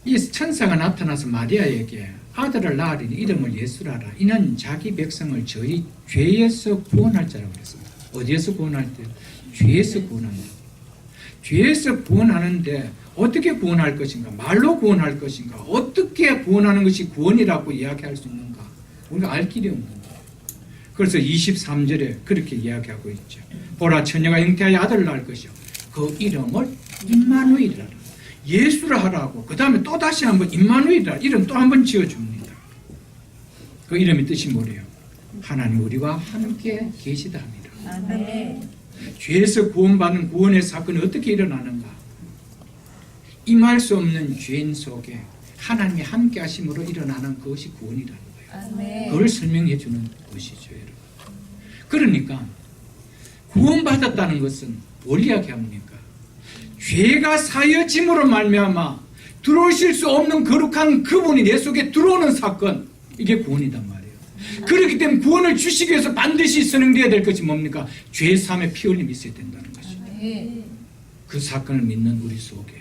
이 천사가 나타나서 마리아에게 아들을 낳으리니 이름을 예수라 하라. 이는 자기 백성을 저희 죄에서 구원할 자라고 그랬습니다. 어디에서 구원할 때요? 죄에서 구원한다. 죄에서 구원하는데 어떻게 구원할 것인가? 말로 구원할 것인가? 어떻게 구원하는 것이 구원이라고 이야기할 수 있는가? 우리가 알 길이 없는 거예요. 그래서 23절에 그렇게 이야기하고 있죠. 보라, 처녀가 잉태하여 아들을 낳을 것이요. 그 이름을 임마누엘이라. 예수라 하라고. 그 다음에 또 다시 한번 임마누엘이라. 이름 또 한번 지어줍니다. 그 이름의 뜻이 뭐래요? 하나님 우리와 함께 계시다 합니다.
아멘.
죄에서 구원받는 구원의 사건이 어떻게 일어나는가? 임할 수 없는 죄인 속에 하나님이 함께 하심으로 일어나는 그것이 구원이라는 거예요.
아멘.
그걸 설명해 주는 것이죠, 여러분. 그러니까 구원받았다는 것은 뭘 이야기합니까? 죄가 사여짐으로 말미암아 들어오실 수 없는 거룩한 그분이 내 속에 들어오는 사건, 이게 구원이단 말이에요. 그렇기 때문에 구원을 주시기 위해서 반드시 선행되어야 될 것이 뭡니까? 죄 사함의 피 흘림이 있어야 된다는 것이죠.
아멘.
그 사건을 믿는 우리 속에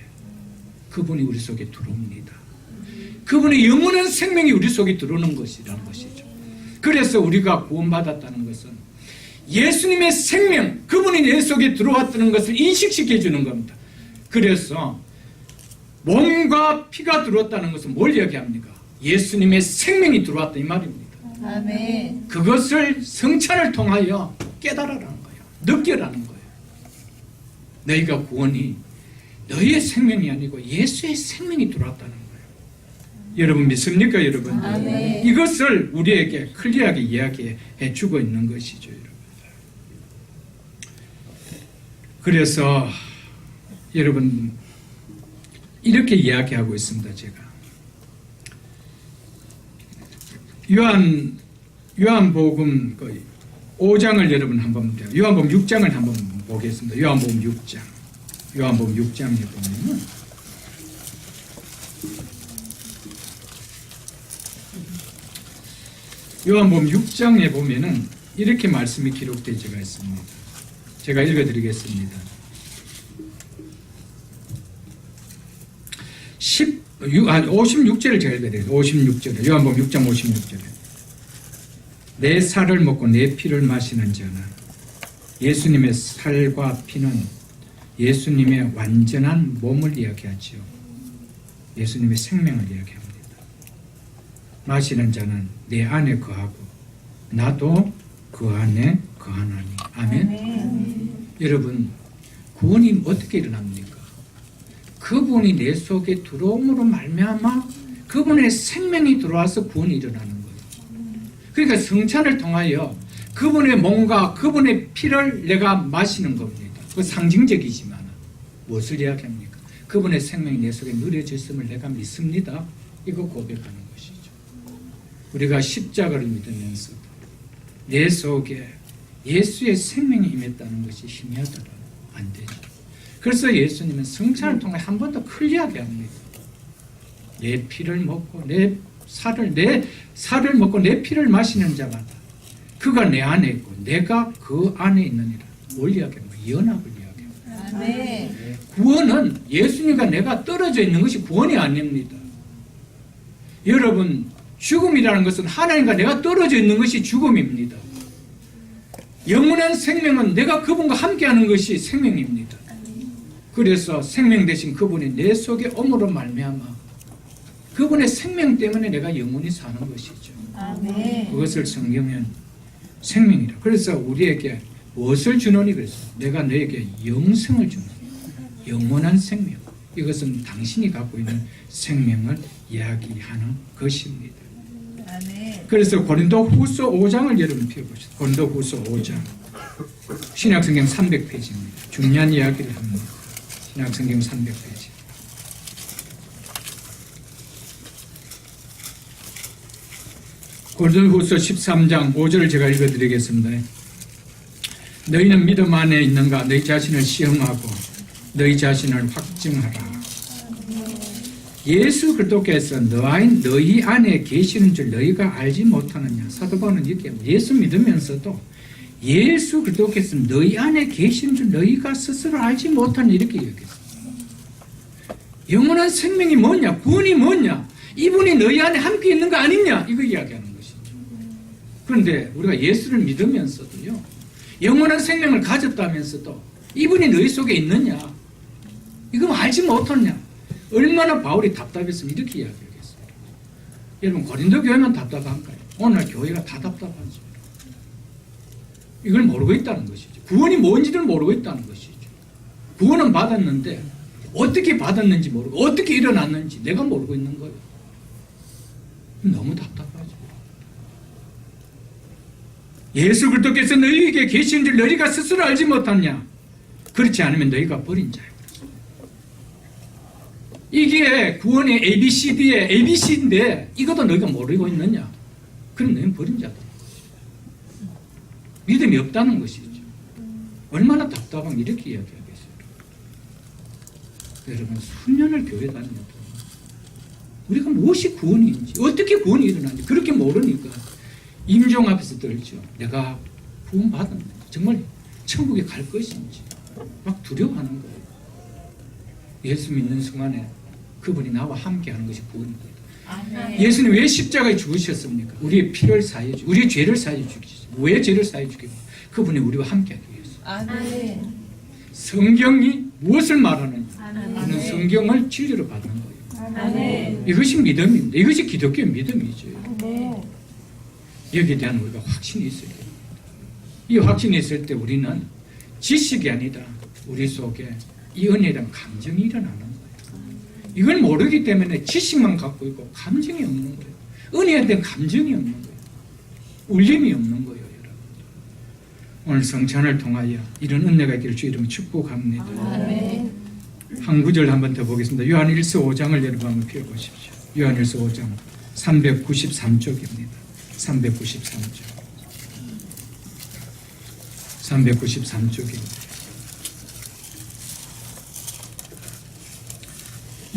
그분이 우리 속에 들어옵니다. 그분의 영원한 생명이 우리 속에 들어오는 것이라는 것이죠. 그래서 우리가 구원받았다는 것은 예수님의 생명, 그분이 내 속에 들어왔다는 것을 인식시켜 주는 겁니다. 그래서 몸과 피가 들어왔다는 것은 뭘 이야기합니까? 예수님의 생명이 들어왔다 이 말입니다.
아멘.
그것을 성찬을 통하여 깨달으라는 거예요. 느껴라는 거예요. 너희가 구원이 너희의 생명이 아니고 예수의 생명이 들어왔다는 거예요. 여러분 믿습니까, 여러분?
아멘.
이것을 우리에게 클리어하게 이야기해 주고 있는 것이죠, 여러분. 그래서 여러분 이렇게 이야기하고 있습니다. 제가 요한복음 5장을 여러분 한번 요한복음 6장을 한번 보겠습니다. 요한복음 6장에 보면은 요한복음 6장에 보면은 이렇게 말씀이 기록되어 있습니다. 제가 읽어드리겠습니다. 56절을 제가 읽어드려요. 56절에 요한복음 6장 56절에 내 살을 먹고 내 피를 마시는 자는 예수님의 살과 피는 예수님의 완전한 몸을 이야기하지요. 예수님의 생명을 이야기합니다. 마시는 자는 내 안에 거하고 나도 그 안에 거하나니. 아멘. 여러분 구원이 어떻게 일어납니까? 그분이 내 속에 들어옴으로 말미암아 그분의 생명이 들어와서 구원이 일어나는 거예요. 그러니까 성찬을 통하여 그분의 몸과 그분의 피를 내가 마시는 겁니다. 그 상징적이지만 무엇을 이야기합니까? 그분의 생명이 내 속에 누려졌음을 내가 믿습니다. 이거 고백하는 것이죠. 우리가 십자가를 믿으면서 내 속에 예수의 생명이 임했다는 것이 희미하더라도 안 되죠. 그래서 예수님은 성찬을 통해 한 번 더 클리어하게 합니다. 내 피를 먹고 내 살을 먹고 내 피를 마시는 자마다 그가 내 안에 있고 내가 그 안에 있느니라. 뭘 이야기합니까? 연합을 이야기합니다.
아멘.
구원은 예수님과 내가 떨어져 있는 것이 구원이 아닙니다. 여러분 죽음이라는 것은 하나님과 내가 떨어져 있는 것이 죽음입니다. 영원한 생명은 내가 그분과 함께하는 것이 생명입니다. 그래서 생명 대신 그분이 내 속에 옴으로 말미암아 그분의 생명 때문에 내가 영원히 사는 것이죠.
아멘.
그것을 성경은 생명이라. 그래서 우리에게 무엇을 주노니 그래서 내가 너에게 영생을 주노니 영원한 생명. 이것은 당신이 갖고 있는 생명을 이야기하는 것입니다.
아멘.
그래서 고린도후서 5장을 여러분 펴보시죠. 고린도후서 5장 신약성경 300페이지입니다. 중요한 이야기를 합니다. 신약성경 300페이지. 고린도후서 13장 5절을 제가 읽어드리겠습니다. 너희는 믿음 안에 있는가? 너희 자신을 시험하고 너희 자신을 확증하라. 예수 그리스도께서 너희 안에 계시는 줄 너희가 알지 못하느냐. 사도 바울은 이렇게 예수 믿으면서도 예수 그리스도께서 너희 안에 계시는 줄 너희가 스스로 알지 못하느냐 이렇게 얘기했어요. 영원한 생명이 뭐냐? 구원이 뭐냐? 이분이 너희 안에 함께 있는 거 아니냐? 이거 이야기하는 것이죠. 그런데 우리가 예수를 믿으면서도요, 영원한 생명을 가졌다면서도 이분이 너희 속에 있느냐? 이거 알지 못하느냐? 얼마나 바울이 답답했으면 이렇게 이야기하겠어요. 여러분 고린도 교회만 답답한가요? 오늘 교회가 다 답답하죠. 이걸 모르고 있다는 것이죠. 구원이 뭔지를 모르고 있다는 것이죠. 구원은 받았는데 어떻게 받았는지 모르고 어떻게 일어났는지 내가 모르고 있는 거예요. 너무 답답하죠. 예수 그리스도께서 너희에게 계신 줄 너희가 스스로 알지 못하냐? 그렇지 않으면 너희가 버린 자예요. 이게 구원의 ABCD의 ABC인데 이것도 너희가 모르고 있느냐? 그럼 너희는 버린 자다. 믿음이 없다는 것이죠. 얼마나 답답하면 이렇게 이야기하겠어요. 여러분 수년을 교회 다니면 우리가 무엇이 구원인지 어떻게 구원이 일어나는지 그렇게 모르니까 임종 앞에서 떨죠. 내가 구원 받았는지 정말 천국에 갈 것인지 막 두려워하는 거예요. 예수 믿는 순간에 그분이 나와 함께하는 것이 구원입니다.
아멘.
예수님 왜 십자가에 죽으셨습니까? 우리의 피를 사해 주시고 우리의 죄를 사해 주시죠. 왜 죄를 사해 주시고 그분이 우리와 함께하기 위해서.
아멘.
성경이 무엇을 말하는지
아멘.
그는 성경을 진리로 받는 거예요.
아멘.
이것이 믿음입니다. 이것이 기독교의 믿음이죠.
아멘.
여기에 대한 우리가 확신이 있어야 됩니다. 이 확신이 있을 때 우리는 지식이 아니다. 우리 속에 이 은혜란 감정이 일어나는 거예요. 이걸 모르기 때문에 지식만 갖고 있고 감정이 없는 거예요. 은혜에 대한 감정이 없는 거예요. 울림이 없는 거예요. 여러분. 오늘 성찬을 통하여 이런 은혜가 있기를 주 이름으로 축복합니다.
아멘.
한 구절 한 번 더 보겠습니다. 요한일서 5장을 여러분 한번 펴보십시오. 요한일서 5장 393쪽입니다. 393쪽. 393쪽입니다.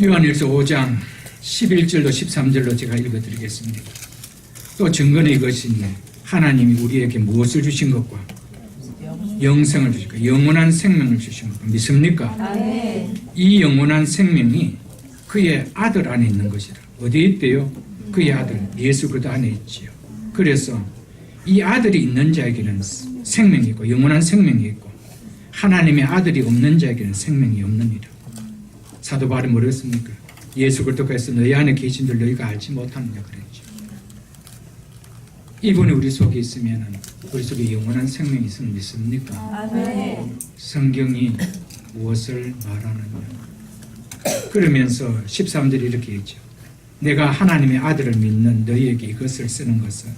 요한일서 5장 11절로 13절로 제가 읽어드리겠습니다. 또 증거는 이것이니 하나님이 우리에게 무엇을 주신 것과 영생을 주신 것, 영원한 생명을 주신 것 믿습니까?
아멘.
이 영원한 생명이 그의 아들 안에 있는 것이라. 어디에 있대요? 그의 아들 예수 그리스도 안에 있지요. 그래서 이 아들이 있는 자에게는 생명이 있고 영원한 생명이 있고 하나님의 아들이 없는 자에게는 생명이 없느니라. 사도 바울이 뭐랬습니까? 예수 그리스도께서 너희 안에 계신 줄 너희가 알지 못하느냐 그랬죠. 이분이 우리 속에 있으면 우리 속에 영원한 생명이 있으면 믿습니까?
아멘.
성경이 무엇을 말하느냐. 그러면서 13절이 이렇게 있죠. 내가 하나님의 아들을 믿는 너희에게 이것을 쓰는 것은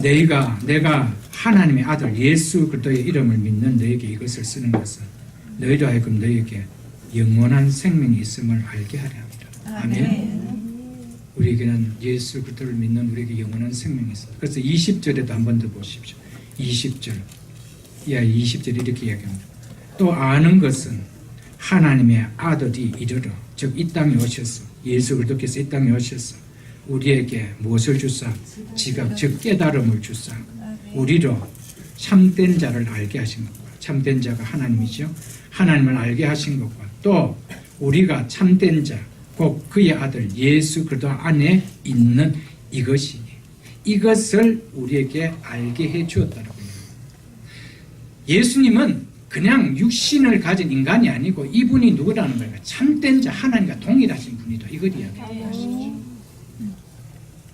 내가 하나님의 아들 예수 그리스도의 이름을 믿는 너희에게 이것을 쓰는 것은 너희로 하여금 너희에게 영원한 생명이 있음을 알게 하려 합니다. 아멘. 우리에게는 예수 그리스도를 믿는 우리에게 영원한 생명이 있습니다. 그래서 20절에도 한 번 더 보십시오. 20절. 20절 이렇게 이야기합니다. 또 아는 것은 하나님의 아들이 이르러 즉 이 땅에 오셔서 예수 그리스도께서 이 땅에 오셔서 우리에게 무엇을 주사? 지각 즉 깨달음을 주사 우리로 참된 자를 알게 하신 것과 참된 자가 하나님이죠. 하나님을 알게 하신 것과 또 우리가 참된 자 곧 그의 아들 예수 그리스도 안에 있는 이것이니 이것을 우리에게 알게 해 주었다라고 해요. 예수님은 그냥 육신을 가진 인간이 아니고 이분이 누구라는 거예요? 참된 자 하나님과 동일하신 분이다. 이걸 이야기하시죠.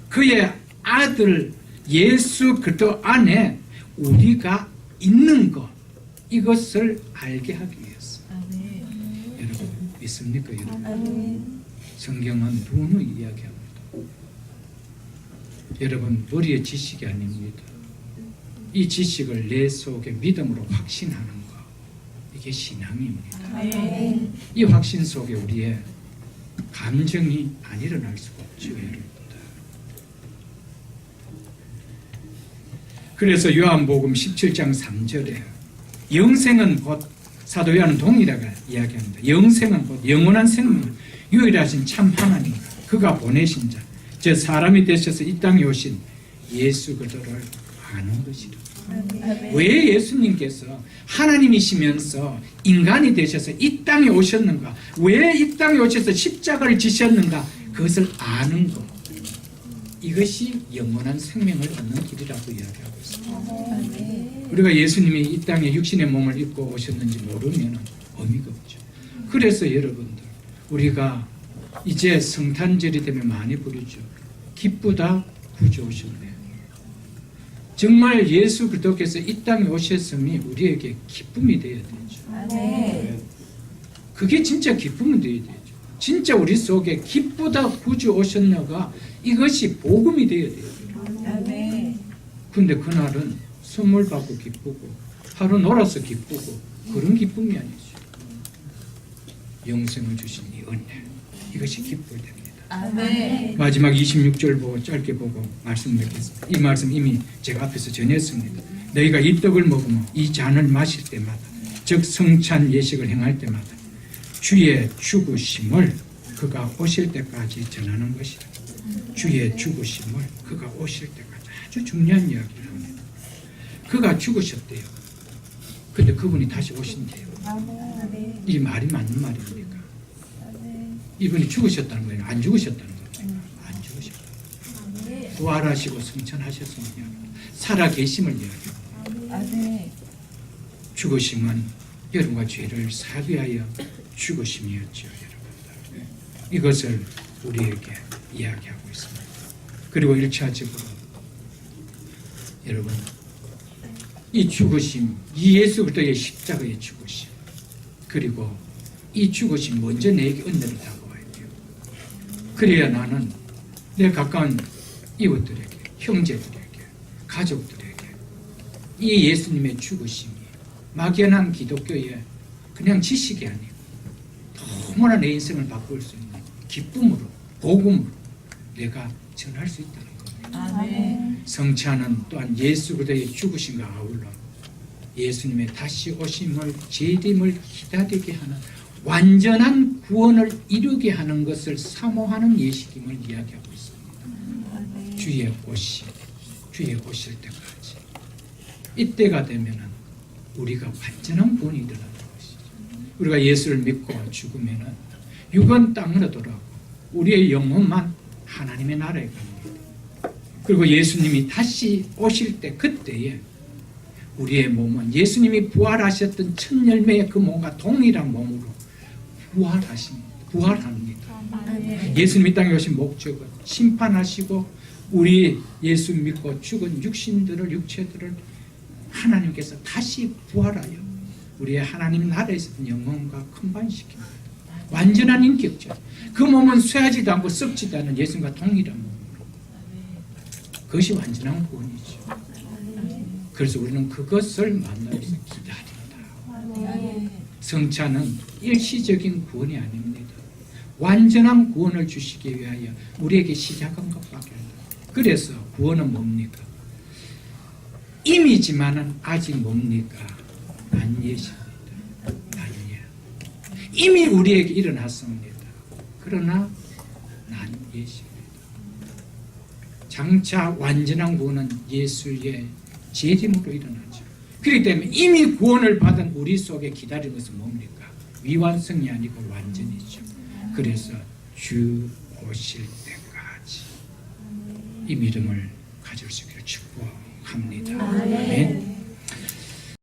그의 아들 예수 그리스도 안에 우리가 있는 것 이것을 알게 하기 위해서. 여러분 믿습니까? 여러분? 성경은 눈을 이야기합니다. 여러분 머리의 지식이 아닙니다. 이 지식을 내 속에 믿음으로 확신하는 것 이게 신앙입니다. 이 확신 속에 우리의 감정이 안 일어날 수가 없죠. 여러분. 그래서 요한복음 17장 3절에 영생은 곧 사도 요한은 동일하게 이야기합니다. 영생은 곧 영원한 생명 유일하신 참 하나님 그가 보내신 자 저 사람이 되셔서 이 땅에 오신 예수 그리스도를 아는 것이라. 왜 예수님께서 하나님이시면서 인간이 되셔서 이 땅에 오셨는가? 왜 이 땅에 오셔서 십자가를 지셨는가? 그것을 아는 것 이것이 영원한 생명을 얻는 길이라고 이야기하고 있습니다. 우리가 예수님이 이 땅에 육신의 몸을 입고 오셨는지 모르면 의미가 없죠. 그래서 여러분들 우리가 이제 성탄절이 되면 많이 부르죠. 기쁘다 구주 오셨네. 정말 예수 그리스도께서 이 땅에 오셨음이 우리에게 기쁨이 되어야 되죠. 그게 진짜 기쁨이 되어야 되죠. 진짜 우리 속에 기쁘다 구주 오셨나가 이것이 복음이 되어야 돼요. 그런데 그날은 선물 받고 기쁘고 하루 놀아서 기쁘고 그런 기쁨이 아니죠. 영생을 주신 이 은혜 이것이 기뻐야 됩니다. 마지막 26절 보고 짧게 보고 말씀드리겠습니다. 이 말씀 이미 제가 앞에서 전했습니다. 너희가 이 떡을 먹으면 이 잔을 마실 때마다 즉 성찬 예식을 행할 때마다 주의 죽으심을 그가 오실 때까지 전하는 것이다. 주의 죽으심을 그가 오실 때까지 아주 중요한 이야기를 합니다. 그가 죽으셨대요. 근데 그분이 다시 오신대요. 이 말이 맞는 말입니까? 이분이 죽으셨다는 거예요? 안 죽으셨다는 거예요? 안 죽으셨다. 부활하시고 승천하셨음을 이야기합니다. 살아계심을 이야기합니다. 죽으심은 여러분과 죄를 사기 위하여 죽으심이었죠. 여러분들. 이것을 우리에게 이야기하고 있습니다. 그리고 1차적으로 여러분 이 죽으심, 이 예수 그리스도의 십자가의 죽으심, 그리고 이 죽으심 먼저 내게 은혜를 다가와야 돼요. 그래야 나는 내 가까운 이웃들에게, 형제들에게, 가족들에게 이 예수님의 죽으심이 막연한 기독교의 그냥 지식이 아니고 너무나 내 인생을 바꿀 수 있는 기쁨으로, 복음으로 내가 전할 수 있다는 겁니다.
아멘.
성찬은 또한 예수 그리스도의 죽으심과 아울러 예수님의 다시 오심을, 재림을 기다리게 하는 완전한 구원을 이루게 하는 것을 사모하는 예식임을 이야기하고 있습니다. 주의 오실 때까지. 이때가 되면은 우리가 완전한 구원이 일어나는 것이죠. 우리가 예수를 믿고 죽으면은 육은 땅으로 돌아가고 우리의 영혼만 하나님의 나라에 갑니다. 그리고 예수님이 다시 오실 때 그때에 우리의 몸은 예수님이 부활하셨던 첫 열매의 그 몸과 동일한 몸으로 부활합니다. 예수님이 땅에 오신 목적은 심판하시고 우리 예수 믿고 죽은 육체들을 하나님께서 다시 부활하여 우리의 하나님 나라에 있었던 영혼과 큰반시킵니다. 완전한 인격적. 그 몸은 쇠하지도 않고 썩지도 않은 예수님과 동일한 몸으로. 그것이 완전한 구원이죠. 그래서 우리는 그것을 만나서 기다린다. 성찬은 일시적인 구원이 아닙니다. 완전한 구원을 주시기 위하여 우리에게 시작한 것밖에 없습니다. 그래서 구원은 뭡니까? 임이지만은 아직 뭡니까? 난 예십니다. 난 예. 이미 우리에게 일어났습니다. 그러나 난 예십니다. 장차 완전한 구원은 예수의 재림으로 일어나죠. 그렇기 때문에 이미 구원을 받은 우리 속에 기다리는 것은 뭡니까? 미완성이 아니고 완전이죠. 그래서 주 오실 때까지 이 믿음을 가질 수 있기를 축복합니다.